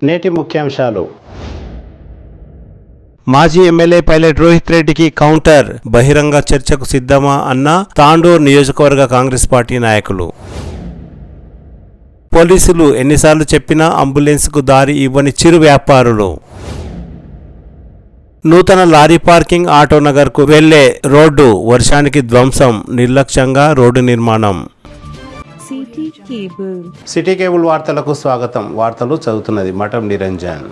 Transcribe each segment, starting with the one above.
నేటి ముఖ్యాంశాలు. మాజీ ఎమ్మెల్యే పైలట్ రోహిత్ రెడ్డికి కౌంటర్. బహిరంగ చర్చకు సిద్ధమా అన్న తాండూరు నియోజకవర్గ కాంగ్రెస్ పార్టీ నాయకులు. పోలీసులు ఎన్నిసార్లు చెప్పినా అంబులెన్స్కు దారి ఇవ్వని చిరు వ్యాపారులు. నూతన లారీ పార్కింగ్ ఆటోనగర్కు వెళ్లే రోడ్డు వర్షానికి ధ్వంసం, నిర్లక్ష్యంగా రోడ్డు నిర్మాణం. సిటీ కేబుల్ వార్తలకు స్వాగతం. వార్తలు చదువుతున్నది మఠం నిరంజన్.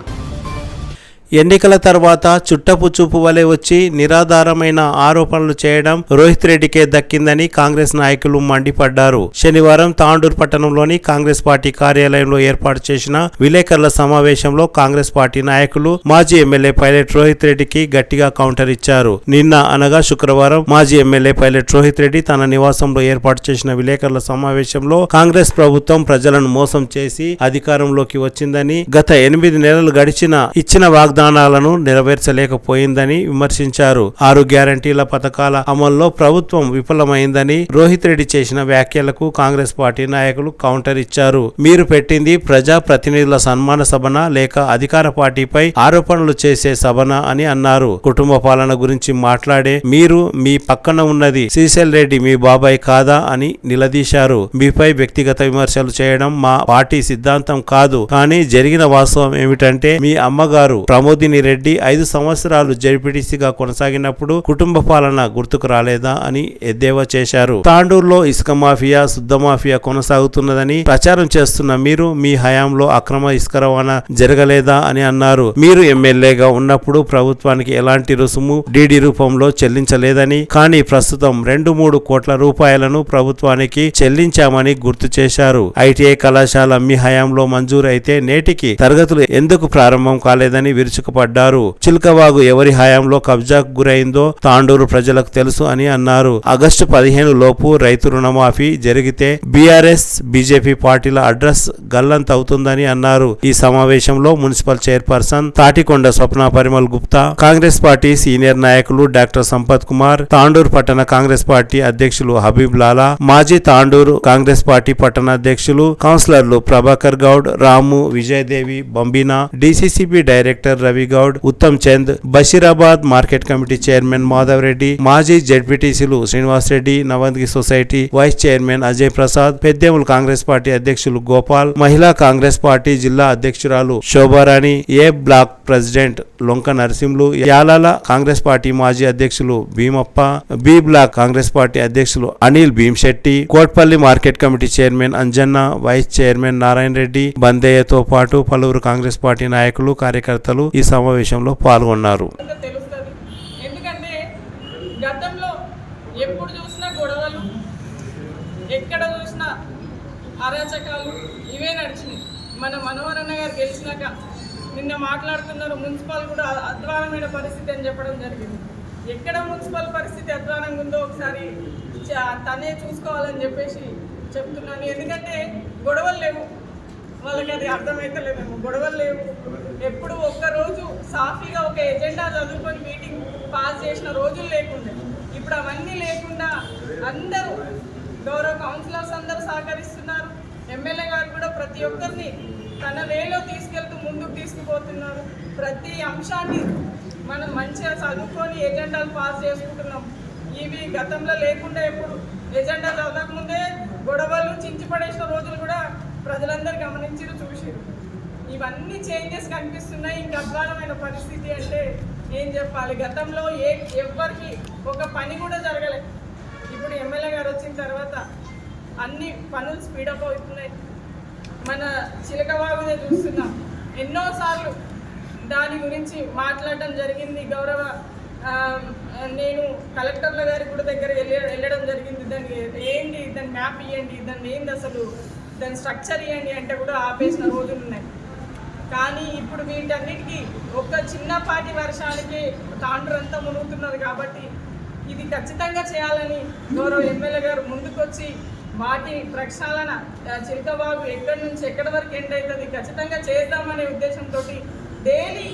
ఎన్నికల తర్వాత చుట్టపు చూపు వలె వచ్చి నిరాధారమైన ఆరోపణలు చేయడం రోహిత్ రెడ్డికే దక్కిందని కాంగ్రెస్ నాయకులు మండిపడ్డారు. శనివారం తాండూరు పట్టణంలోని కాంగ్రెస్ పార్టీ కార్యాలయంలో ఏర్పాటు చేసిన విలేకరుల సమావేశంలో కాంగ్రెస్ పార్టీ నాయకులు మాజీ ఎమ్మెల్యే పైలట్ రోహిత్ రెడ్డికి గట్టిగా కౌంటర్ ఇచ్చారు. నిన్న అనగా శుక్రవారం మాజీ ఎమ్మెల్యే పైలట్ రోహిత్ రెడ్డి తన నివాసంలో ఏర్పాటు చేసిన విలేకరుల సమావేశంలో కాంగ్రెస్ ప్రభుత్వం ప్రజలను మోసం చేసి అధికారంలోకి వచ్చిందని, గత 8 నెలలు గడిచిన ఇచ్చిన వాగ్దానాలను నెరవేర్చలేకపోయిందని విమర్శించారు. 6 గ్యారంటీల పథకాల అమల్లో ప్రభుత్వం విఫలమైందని రోహిత్ రెడ్డి చేసిన వ్యాఖ్యలకు కాంగ్రెస్ పార్టీ నాయకులు కౌంటర్ ఇచ్చారు. మీరు పెట్టింది ప్రజా ప్రతినిధుల సన్మాన సభన లేక అధికార పార్టీపై ఆరోపణలు చేసే సభన అని అన్నారు. కుటుంబ పాలన గురించి మాట్లాడే మీరు మీ పక్కన ఉన్నది శ్రీశైల్ రెడ్డి మీ బాబాయ్ కాదా అని నిలదీశారు. మీపై వ్యక్తిగత విమర్శలు చేయడం మా పార్టీ సిద్ధాంతం కాదు, కానీ జరిగిన వాస్తవం ఏమిటంటే మీ అమ్మగారు ప్రమోదిని రెడ్డి 5 సంవత్సరాలు జడ్పీటీసీగా కొనసాగినప్పుడు కుటుంబ పాలన గుర్తుకు రాలేదా అని ఎద్దేవా చేశారు. తాండూరులో ఇసుక మాఫియా, శుద్ధ మాఫియా కొనసాగుతున్నదని ప్రచారం చేస్తున్న మీరు మీ హయాంలో అక్రమ ఇసుక రవాణా జరగలేదా అని అన్నారు. మీరు ఎమ్మెల్యేగా ఉన్నప్పుడు ప్రభుత్వానికి ఎలాంటి రుసుము డీడీ రూపంలో చెల్లించలేదని, కానీ ప్రస్తుతం 2-3 కోట్ల రూపాయలను ప్రభుత్వానికి చెల్లించామని గుర్తు చేశారు. ఐటీఐ కళాశాల మీ హయాంలో మంజూరు అయితే నేటికి తరగతులు ఎందుకు ప్రారంభం కాలేదని విరుచుకుపడ్డారు. చిల్కవాగు ఎవరి హయాంలో కబ్జాకు గురైందో తాండూరు ప్రజలకు తెలుసు అని అన్నారు. ఆగస్టు 15 లోపు రైతు రుణమాఫీ జరిగితే బీఆర్ఎస్ బీజేపీ పార్టీల అడ్రస్ గల్లంతవుతుందని అన్నారు. ఈ సమావేశంలో మున్సిపల్ చైర్పర్సన్ తాటికొండ స్వప్న పరిమల్ గుప్తా, కాంగ్రెస్ పార్టీ సీనియర్ నాయకులు డాక్టర్ సంపత్ కుమార్, తాండూరు పట్టణ కాంగ్రెస్ పార్టీ అధ్యక్షులు హబీబ్ లాలా, మాజీ తాండూరు కాంగ్రెస్ పార్టీ పట్టణ అధ్యక్షులు కౌన్సిలర్లు Prabhakar Goud, Ramu, Vijayadevi, Bambina, DCCB director Ravi Goud, Uttam Chand, Basheerabad market committee chairman Madhav Reddy, మాజీ జడ్పీటీసీలు Srinivas Reddy, Navangi society vice chairman Ajay Prasad, Peddemul Congress party అధ్యక్షులు గోపాల్, మహిళా కాంగ్రెస్ పార్టీ జిల్లా అధ్యక్షురాలు Shobharani, A block president Lonka Narasimhulu, Yalala Congress party మాజీ అధ్యక్షులు Bheemappa, B block Congress party అధ్యక్షులు Anil Bheemshetty, Kotpally market committee chairman Anjanna, vice chairman Narayana Reddy, బందయ్యతో పాటు పలువురు కాంగ్రెస్ పార్టీ నాయకులు, కార్యకర్తలు ఈ సమావేశంలో పాల్గొన్నారు. ఎందుకంటే గతంలో ఎప్పుడు చూసినా గొడవలు, ఎక్కడ చూసినా అరాచకాలు ఇవే నడిచినాయి. మన మనోహరన్న గారు గెలిచినాక నిన్న మాట్లాడుతున్నారు, మున్సిపల్ కూడా అధ్వానమైన పరిస్థితి అని చెప్పడం జరిగింది. ఎక్కడ మున్సిపల్ పరిస్థితి అధ్వానంగా ఉందో ఒకసారి తనే చూసుకోవాలని చెప్పేసి చెప్తున్నాను. ఎందుకంటే గొడవలు లేవు, వాళ్ళకి అది అర్థమైతలేమేమో. గొడవలు లేవు. ఎప్పుడు ఒక్కరోజు సాఫీగా ఒక ఎజెండా చదువుకొని మీటింగ్ పాస్ చేసిన రోజులు లేకుండా ఇప్పుడు అవన్నీ లేకుండా అందరూ గౌరవ కౌన్సిలర్స్ అందరూ సహకరిస్తున్నారు. ఎమ్మెల్యే గారు కూడా ప్రతి ఒక్కరిని తన వేలో తీసుకెళ్తూ ముందుకు తీసుకుపోతున్నారు. ప్రతి అంశాన్ని మనం మంచిగా చదువుకొని ఎజెండాలు పాస్ చేసుకుంటున్నాం. ఇవి గతంలో లేకుండా ఎప్పుడు ఎజెండా చదవకముందే గొడవలు చించి పడేసిన రోజులు కూడా ప్రజలందరూ గమనించారు, చూసారు. ఇవన్నీ చేంజెస్ కనిపిస్తున్నాయి. ఇంకా అధ్వానమైన పరిస్థితి అంటే ఏం చెప్పాలి. గతంలో ఎవ్వరికి ఒక పని కూడా జరగలేదు. ఇప్పుడు ఎమ్మెల్యే గారు వచ్చిన తర్వాత అన్ని పనులు స్పీడప్ అవుతున్నాయి. మన చిలకవాగునే చూస్తున్నాం. ఎన్నోసార్లు దాని గురించి మాట్లాడడం జరిగింది. గౌరవ నేను కలెక్టర్ల గారి కూడా దగ్గర వెళ్ళడం జరిగింది. దాన్ని ఏంటి, దాని మ్యాప్ ఇవ్వండి, దాన్ని ఏంది అసలు దాని స్ట్రక్చర్ ఇవ్వండి అంటే కూడా ఆపేసిన రోజులు ఉన్నాయి. కానీ ఇప్పుడు వీటన్నిటికీ ఒక చిన్నపాటి వర్షానికి తాండ్రు అంతా మునుగుతున్నారు. కాబట్టి ఇది ఖచ్చితంగా చేయాలని గౌరవ ఎమ్మెల్యే గారు ముందుకొచ్చి వాటి ప్రక్షాళన చిలకవాగు ఎక్కడి నుంచి ఎక్కడి వరకు ఎండ్ అవుతుంది ఖచ్చితంగా చేద్దామనే ఉద్దేశంతో డైలీ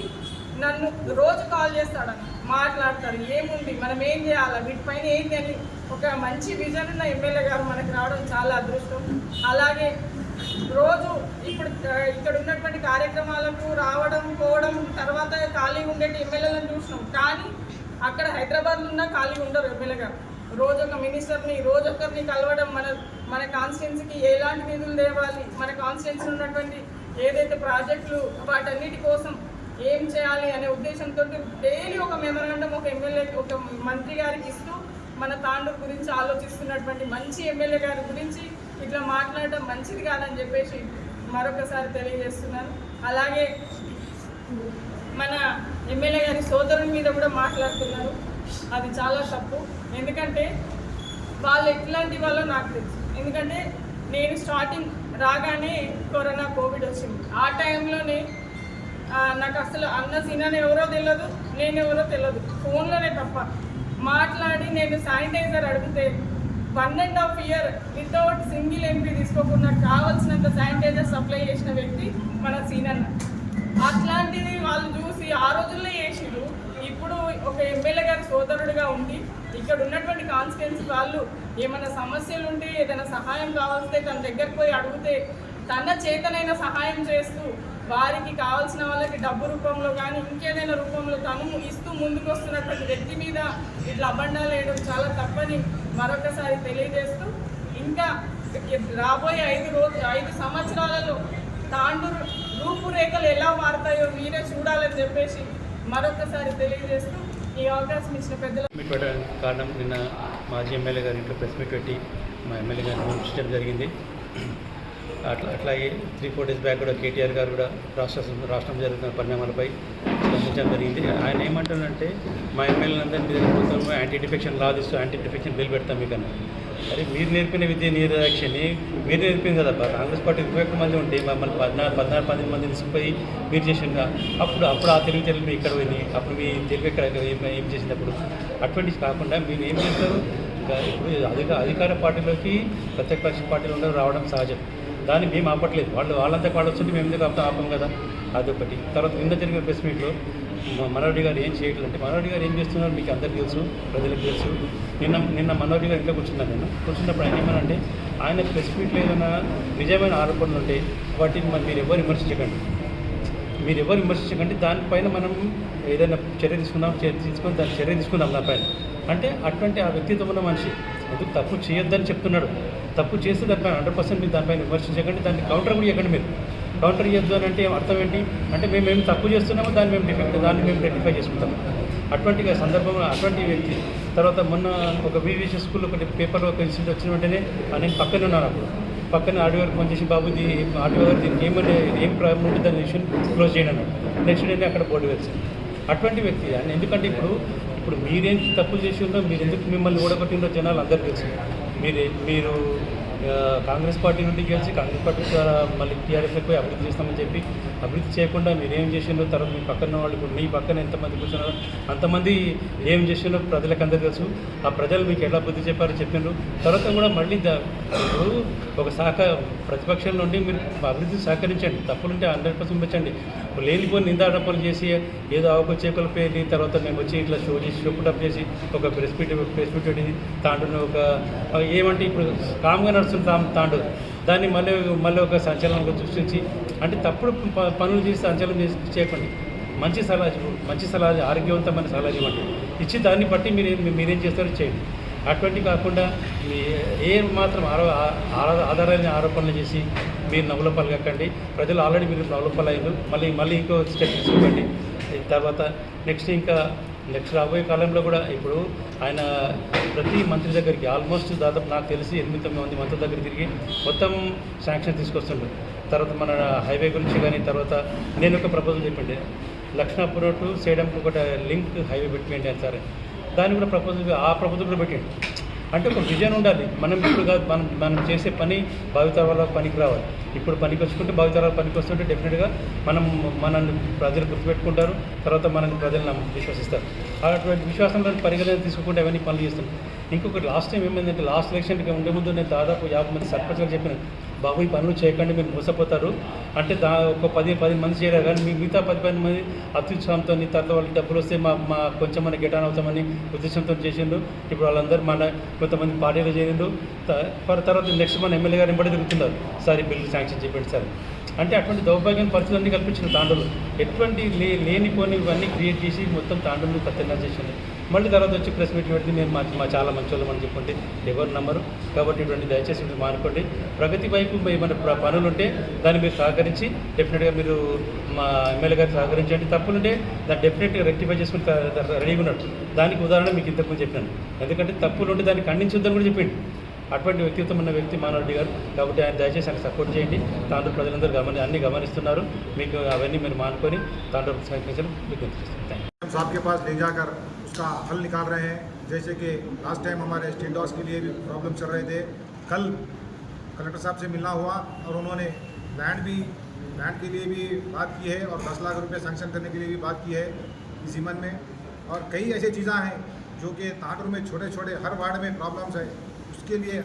నన్ను రోజు కాల్ చేస్తాడని మాట్లాడతారు. ఏముంది, మనం ఏం చేయాలి, వీటిపైన ఏంటి అని ఒక మంచి విజన్ ఉన్న ఎమ్మెల్యే గారు మనకు రావడం చాలా అదృష్టం. అలాగే రోజు ఇప్పుడు ఇక్కడ ఉన్నటువంటి కార్యక్రమాలకు రావడం పోవడం తర్వాత ఖాళీ ఉండేటి ఎమ్మెల్యేలను చూసినాం. కానీ అక్కడ హైదరాబాద్లో ఉన్న ఖాళీ ఉండరు ఎమ్మెల్యేగా. రోజు ఒక మినిస్టర్ని రోజు ఒకరిని కలవడం, మన కాన్స్టిట్యున్సీకి ఎలాంటి నిధులు తేవాలి, మన కాన్స్టిట్యున్సీ ఉన్నటువంటి ఏదైతే ప్రాజెక్టులు వాటన్నిటి కోసం ఏం చేయాలి అనే ఉద్దేశంతో డైలీ ఒక మెమరాండం ఒక ఎమ్మెల్యే ఒక మంత్రి గారికి ఇస్తూ మన తాండూరు గురించి ఆలోచిస్తున్నటువంటి మంచి ఎమ్మెల్యే గారి గురించి ఇట్లా మాట్లాడడం మంచిది కాదని చెప్పేసి మరొకసారి తెలియజేస్తున్నాను. అలాగే మన ఎమ్మెల్యే గారి సోదరుని మీద కూడా మాట్లాడుతున్నారు, అది చాలా తప్పు. ఎందుకంటే వాళ్ళు ఎట్లాంటి వాళ్ళో నాకు తెలుసు. ఎందుకంటే నేను స్టార్టింగ్ రాగానే కరోనా కోవిడ్ వచ్చింది. ఆ టైంలోనే నాకు అసలు అన్న సీనాని ఎవరో తెలియదు, నేను ఎవరో తెలియదు. ఫోన్లోనే తప్ప మాట్లాడి నేను శానిటైజర్ అడిగితే 1.5 year వితౌట్ సింగిల్ ఎంపీ తీసుకోకుండా కావాల్సినంత శానిటైజర్ సప్లై చేసిన వ్యక్తి మన సీనన్న. అట్లాంటిది వాళ్ళు చూసి ఆ రోజుల్లో చేసిరు. ఇప్పుడు ఒక ఎమ్మెల్యే గారి సోదరుడిగా ఉండి ఇక్కడ ఉన్నటువంటి కాన్స్టిట్యున్సీ వాళ్ళు ఏమైనా సమస్యలు ఉంటే ఏదైనా సహాయం కావాల్స్తే తన దగ్గరకు పోయి అడిగితే తన చేతనైన సహాయం చేస్తూ వారికి కావాల్సిన వాళ్ళకి డబ్బు రూపంలో కానీ ఇంకేదైనా రూపంలో తను ఇస్తూ ముందుకు వస్తున్నటువంటి వ్యక్తి మీద ఇట్లా అబండాలు వేయడం చాలా తప్పని మరొకసారి తెలియజేస్తూ, ఇంకా రాబోయే 5 సంవత్సరాలలో తాండూరు రూపురేఖలు ఎలా మారుతాయో మీరే చూడాలని చెప్పేసి మరొకసారి తెలియజేస్తూ ఈ అవకాశం ఇచ్చిన పెద్దలు పెట్టడానికి కారణం నిన్న మాజీ ఎమ్మెల్యే గారి ఇంట్లో ప్రెస్ మీట్ పెట్టి మా ఎమ్మెల్యే గారిని విమర్శించడం జరిగింది. అట్లాగే 3-4 days బ్యాక్ కూడా కేటీఆర్ గారు కూడా రాష్ట్రం జరుగుతున్న పరిణామాలపై స్పందించడం జరిగింది. ఆయన ఏమంటారంటే మా ఎమ్మెల్యేలందరినీ మీద ప్రభుత్వం యాంటీ డిఫెక్షన్ లా తీస్తూ యాంటీ డిఫెక్షన్ బిల్ పెడతాం మీకు అన్న. అరే మీరు నేర్పిన విద్య నిర్దాక్షిణ్యం మీరు నేర్పింది కదా. కాంగ్రెస్ పార్టీ 21 మంది ఉంటే మమ్మల్ని 14 మంది తీసుకుపోయి మీరు చేసిందా అప్పుడు ఆ తెలివి మీ ఇక్కడ పోయింది. అప్పుడు మీ తెలివి ఎక్కడ ఏం చేసినప్పుడు అటువంటివి కాకుండా మీరు ఏం చేస్తారు. ఇప్పుడు అధికార పార్టీలోకి ప్రత్యక్ష పార్టీలు ఉండడం రావడం సహజం. దాన్ని మేము ఆపట్లేదు. వాళ్ళంతా వస్తుంటే మేము ఎందుకు ఆపం కదా. అదొకటి. తర్వాత నిన్న జరిగిన ప్రెస్ మీట్లో మనోహర్ గారు ఏం చేయట్లేదు అంటే మనోహర్ గారు ఏం చేస్తున్నారు మీకు అందరికీ తెలుసు, ప్రజలకు తెలుసు. నిన్న మనోహర్ గారు ఇంట్లో కూర్చున్నాను. నేను కూర్చున్నప్పుడు ఆయన ఏమనంటే ఆయన ప్రెస్ మీట్లో ఏదైనా నిజమైన ఆరోపణలు ఉంటే వాటిని మీరు ఎవరు విమర్శించకండి, దానిపైన మనం ఏదైనా చర్య తీసుకొని దాని చర్య తీసుకుందాం దానిపైన అంటే అటువంటి ఆ వ్యక్తిత్వం ఉన్న మనిషి ఎందుకు తప్పు చేయొద్దని చెప్తున్నాడు. తప్పు చేస్తే దానిపైన 100% మీరు దానిపైన విమర్శించకండి, దాన్ని కౌంటర్ కూడా ఇవ్వకండి. మీరు కౌంటర్ చేయొద్దు అని అంటే అర్థం ఏంటి అంటే మేము తప్పు చేస్తున్నామో దాన్ని మేము రెక్టిఫై చేసుకుంటాము. అటువంటి సందర్భంలో అటువంటి వ్యక్తి. తర్వాత మొన్న ఒక బీవీసీ స్కూల్లో ఒకటి పేపర్లో ఒక ఇన్సిడెంట్ వచ్చిన వెంటనే నేను పక్కనే ఉన్నాను. అప్పుడు పక్కన ఆడియో గారికి ఫోన్ చేసి బాబుది ఆడియో గారు దీనికి ఏం ప్రాబ్లం ఉంటే దాని విషయం క్లోజ్ చేయండి అన్నాడు. నెక్స్ట్ డేనే అక్కడ బోర్డు వేశాను. అటువంటి వ్యక్తి అని. ఎందుకంటే ఇప్పుడు మీరేం తప్పులు చేసి ఉందో, మీరు ఎందుకు మిమ్మల్ని ఓడగొట్టిందో జనాలు అందరికీ తెలుసు. మీరు కాంగ్రెస్ పార్టీ నుండి గెలిచి కాంగ్రెస్ పార్టీ ద్వారా మళ్ళీ టీఆర్ఎస్కి పోయి అభివృద్ధి చేస్తామని చెప్పి అభివృద్ధి చేయకుండా మీరు ఏం చేసిందో, తర్వాత మీ పక్కన వాళ్ళు ఇప్పుడు మీ పక్కన ఎంతమంది కూర్చున్నారో అంతమంది ఏం చేసిందో ప్రజలకు అందరూ తెలుసు. ఆ ప్రజలు మీకు ఎలా బుద్ధి చెప్పారో చెప్పిండ్రు. తర్వాత కూడా మళ్ళీ ఇప్పుడు ఒక ప్రతిపక్షం నుండి మీరు అభివృద్ధి సహకరించండి, తప్పులుంటే 100% పెంచండి. లేనిపోయి నిందాడపలు చేసి ఏదో అవకచేకలు పేరి తర్వాత మేము వచ్చి ఇట్లా షో పుటప్ చేసి ఒక ప్రెస్ మీట్ పెట్టింది తాండూరుని ఒక ఏమంటే ఇప్పుడు కామ్గా నడుస్తుంది తాండూరు దాన్ని మళ్ళీ ఒక సంచలనంగా సృష్టించి అంటే తప్పుడు పనులు చేసి సంచలనం చేయకండి. మంచి సలహా ఆరోగ్యవంతమైన సలహా ఇవ్వండి. ఇచ్చి దాన్ని బట్టి మీరేం చేస్తారో చేయండి. అటువంటి కాకుండా ఏ మాత్రం ఆధారమైన ఆరోపణలు చేసి మీరు నవ్వుల పాల్గొకండి. ప్రజలు ఆల్రెడీ మీరు నవ్వుల పాలయ్యారు. మళ్ళీ ఇంకో స్టెప్ తీసుకోకండి. తర్వాత నెక్స్ట్ రాబోయే కాలంలో కూడా ఇప్పుడు ఆయన ప్రతి మంత్రి దగ్గరికి ఆల్మోస్ట్ దాదాపు నాకు తెలిసి 8-9 మంది మంత్రుల దగ్గర తిరిగి మొత్తం శాంక్షన్ తీసుకొస్తుంటారు. తర్వాత మన హైవే గురించి కానీ తర్వాత నేను ఒక ప్రపోజల్ చెప్పండి, లక్ష్మణపురం టు సేడంకు ఒక లింక్ హైవే పెట్టిపోయింది అని సరే దాన్ని కూడా ఆ ప్రపోజల్ కూడా పెట్టండి. అంటే ఒక విజన్ ఉండాలి. మనం ఇప్పుడు కాదు మనం చేసే పని భావితరాలకు పనికి రావాలి. ఇప్పుడు పనికి వచ్చుకుంటే భావితరాలకు పనికి వస్తుంటే డెఫినెట్గా మనల్ని ప్రజలు గుర్తుపెట్టుకుంటారు. తర్వాత మనల్ని ప్రజలు విశ్వసిస్తారు. అటువంటి విశ్వాసంలో పరిగణన తీసుకుంటే అవన్నీ పనులు చేస్తున్నాం. ఇంకొకటి లాస్ట్ టైం ఏమైందంటే లాస్ట్ ఎలక్షన్కి ఉండే ముందు నేను దాదాపు 50 మంది సర్పంచ్లకు చెప్పిన బాబు ఈ పనులు చేయకండి మీరు మోసపోతారు అంటే ఒక 10 మంది చేయలేరు. కానీ మిగతా 10 మంది అత్యుత్సాహంతో తర్వాత వాళ్ళకి డబ్బులు వస్తే మా కొంచెం మన గెటాన్ అవుతామని ఉద్దేశంతో చేసిండు. ఇప్పుడు వాళ్ళందరూ కొంతమంది పార్టీలో చేరిండు. తర్వాత నెక్స్ట్ మన ఎమ్మెల్యే గారు వెంబడి తిరుగుతున్నారు, సార్ ఈ బిల్లు శాంక్షన్ చెప్పండి సార్ అంటే అటువంటి దౌర్భాగ్యం పరిస్థితులన్నీ కల్పించిన తాండూరు ఎటువంటి లేనిపోని ఇవన్నీ క్రియేట్ చేసి మొత్తం తాండూరుని కత్తెన్నా చేసింది. మళ్ళీ తర్వాత వచ్చి ప్రెస్ మీట్ పెడితే మేము మా చాలా మంచి వాళ్ళు అని చెప్పుకుంటే ఎవరు నమ్మరు. కాబట్టి ఇటువంటి దయచేసి మీరు మానుకోండి. ప్రగతి వైపు మన పనులు ఉంటే దాన్ని మీరు సహకరించి డెఫినెట్గా మీరు మా ఎమ్మెల్యే గారికి సహకరించండి. తప్పులుంటే దాన్ని డెఫినెట్గా రెక్టిఫై చేసుకుని రెడీగా ఉన్నాడు. దానికి ఉదాహరణ మీకు ఇంతకుముందు చెప్పాను. ఎందుకంటే తప్పులు ఉంటే దాన్ని ఖండించొద్దని కూడా చెప్పింది. అటువంటి వ్యక్తిత్వం ఉన్న వ్యక్తి మానవరెడ్డి గారు. కాబట్టి ఆయన దయచేసి ఆయన సపోర్ట్ చేయండి. తాండూరు ప్రజలందరూ అన్ని గమనిస్తున్నారు. మీకు అవన్నీ మీరు మానుకొని తాండూరు సహకరించడం మీకు థ్యాంక్ యూ. साहब के पास ले जाकर उसका हल निकाल रहे हैं। जैसे कि लास्ट टाइम हमारे स्टेट डॉग्स के लिए भी प्रॉब्लम चल रहे थे। कल कलेक्टर साहब से मिलना हुआ और उन्होंने लैंड के लिए भी बात की है और 10 लाख रुपए सैंक्शन करने के लिए भी बात की है इस ज़िमन में। और कई ऐसी चीज़ें हैं जो कि तांडूर में छोटे छोटे हर वार्ड में प्रॉब्लम्स है। उसके लिए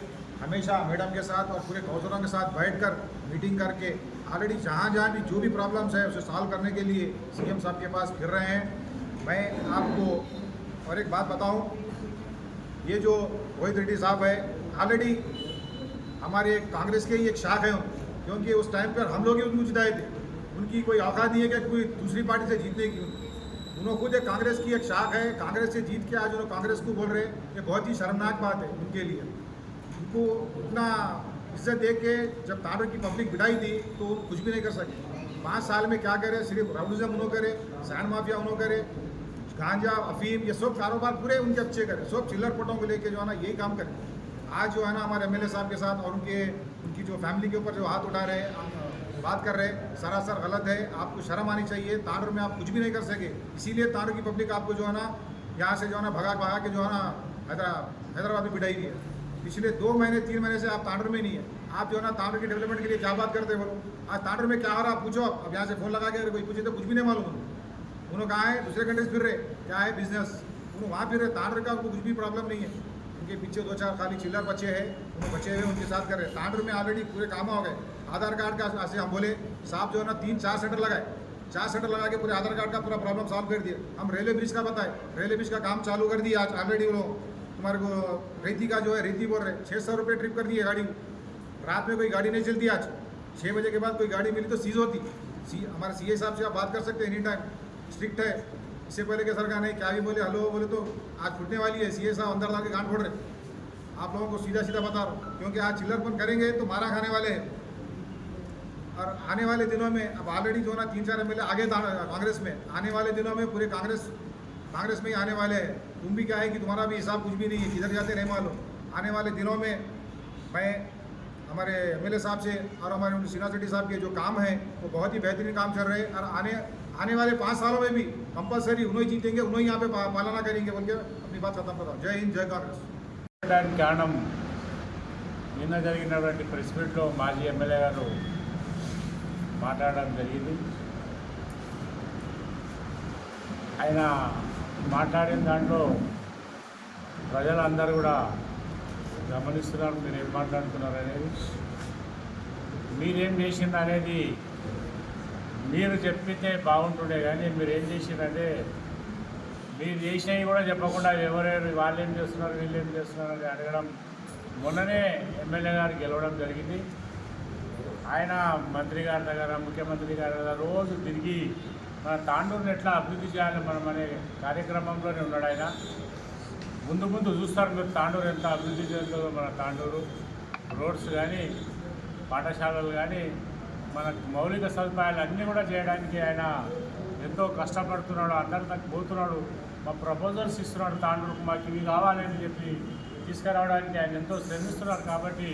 हमेशा मैडम के साथ और पूरे काउंसलरों के साथ बैठकर मीटिंग करके ऑलरेडी जहाँ भी जो भी प्रॉब्लम्स है उसे सॉल्व करने के लिए सीएम साहब के पास फिर रहे हैं। मैं आपको और एक बात बताऊं, ये जो रोहित रेड्डी साहब है ऑलरेडी हमारे कांग्रेस के ही एक शाख है, क्योंकि उस टाइम पर हम लोग ही उनको जिताए थे। उनकी कोई औकात नहीं है कि कोई दूसरी पार्टी से जीतने की। उन्होंने खुद एक कांग्रेस की एक शाख है। कांग्रेस से जीत के आज उन्होंने कांग्रेस को बोल रहे, ये बहुत ही शर्मनाक बात है उनके लिए। उनको इतना इज्जत दे के जब तांडूर की पब्लिक बिठाई थी तो कुछ भी नहीं कर सके। 5 साल में क्या करे, सिर्फ राउडिज्म उन्होंने करे, सैंड माफिया उन्होंने करे, गांजा अफीम ये सब कारोबार पूरे उनके अच्छे करे, सब चिल्लर पटों को लेके जो है ना यही काम करे। आज जो है ना हमारे एमएलए साहब के साथ और उनकी जो फैमिली के ऊपर जो हाथ उठा रहे हैं, बात कर रहे हैं, सरासर गलत है। आपको शर्म आनी चाहिए। तांडूर में आप कुछ भी नहीं कर सके, इसीलिए तांडूर की पब्लिक आपको जो है ना यहाँ से जो है ना भगा के जो है ना हैदराबाद में बिठाई दी है। पिछले 2 महीने 3 महीने से आप तांडूर में नहीं है। आप जो है ना तांडूर की डेवलपमेंट के लिए क्या बात करते बोलो। आज तांडूर में क्या हो रहा आप पूछो। अब यहाँ से फ़ोन लगा के अगर कोई पूछे तो कुछ भी नहीं मालूम। उन्होंने कहा है दूसरे कंट्रीज फिर रहे, क्या है बिजनेस, उन्होंने वहाँ फिर रहे। तांडूर का उनको कुछ भी प्रॉब्लम नहीं है। उनके पीछे 2-4 खाली चिल्लर बच्चे हैं, उन्होंने बचे हुए उनके साथ कर रहे। तांडूर में ऑलरेडी पूरे काम हो गए। आधार कार्ड का ऐसे हम बोले साहब जो है ना 3-4 सेंटर लगाए, 4 सेंटर लगा के पूरे आधार कार्ड का पूरा प्रॉब्लम सॉल्व कर दिया। हम रेलवे ब्रिज का बताए, रेलवे ब्रिज का काम चालू कर दिया आज ऑलरेडी। वो तुम्हारे को रेती का जो है रेती बोल रहे 600 रुपये ट्रिप कर दिए गाड़ी को। रात में कोई गाड़ी नहीं चलती। आज 6 बजे के बाद कोई गाड़ी मिली तो सीज होती। हमारे सीए साहब से आप बात कर सकते हैं, एनी टाइम स्ट्रिक्ट है। इससे पहले के सरकार नहीं क्या भी बोले हेलो बोले तो आज फुटने वाली है। सीए साहब अंदर डाल के गांठ फोड़ रहे। आप लोगों को सीधा सीधा बता रहा हूँ, क्योंकि आज चिल्लरपन करेंगे तो मारा खाने वाले हैं। और आने वाले दिनों में अब ऑलरेडी जो है ना 3-4 एमएलए आगे कांग्रेस में, आने वाले दिनों में पूरे कांग्रेस में ही आने वाले हैं। तुम भी क्या है कि तुम्हारा भी हिसाब कुछ भी नहीं है, किधर जाते नहीं मालूम। आने वाले दिनों में मैं हमारे एमएलए साहब से और हमारे सिन्हा शेट्टी साहब के जो काम है वो बहुत ही बेहतरीन काम चल रहे हैं। और आने वाले 5 सालों में भी कंपलसरी उन्होंने जीतेंगे, उन्होंने यहाँ पे पालना करेंगे बोल के अपनी बात खत्म करता हूँ। जय हिंद, जय कांग्रेस। కారణం నిన్న జరిగినటువంటి ప్రెస్ మీట్లో మాజీ ఎమ్మెల్యే గారు మాట్లాడడం జరిగింది. ఆయన మాట్లాడిన దాంట్లో ప్రజలందరూ కూడా గమనిస్తున్నారు మీరు ఏం మాట్లాడుతున్నారు అనేది. మీరేం చేసింది అనేది మీరు చెప్పితే బాగుంటుండే, కానీ మీరు ఏం చేసిందంటే మీరు చేసినవి కూడా చెప్పకుండా ఎవరెవరు వాళ్ళు ఏం చేస్తున్నారు వీళ్ళు ఏం చేస్తున్నారు అని అడగడం. మొన్ననే ఎమ్మెల్యే గారు గెలవడం జరిగింది. ఆయన మంత్రి గారి దగ్గర ముఖ్యమంత్రి గారి దగ్గర రోజు తిరిగి మన తాండూరుని ఎట్లా అభివృద్ధి చేయాలి మనం అనే కార్యక్రమంలోనే ఉన్నాడు ఆయన. ముందు చూస్తారు మీరు తాండూరు ఎంత అభివృద్ధి చెందుతుందో. మన తాండూరు రోడ్స్ కానీ పాఠశాలలు కానీ మనకు మౌలిక సదుపాయాలు అన్నీ కూడా చేయడానికి ఆయన ఎంతో కష్టపడుతున్నాడు. అందరి దగ్గర పోతున్నాడు, మా ప్రపోజల్స్ ఇస్తున్నాడు. తాండూరుకు మాకు ఇవి కావాలని చెప్పి తీసుకురావడానికి ఆయన ఎంతో శ్రమిస్తున్నారు. కాబట్టి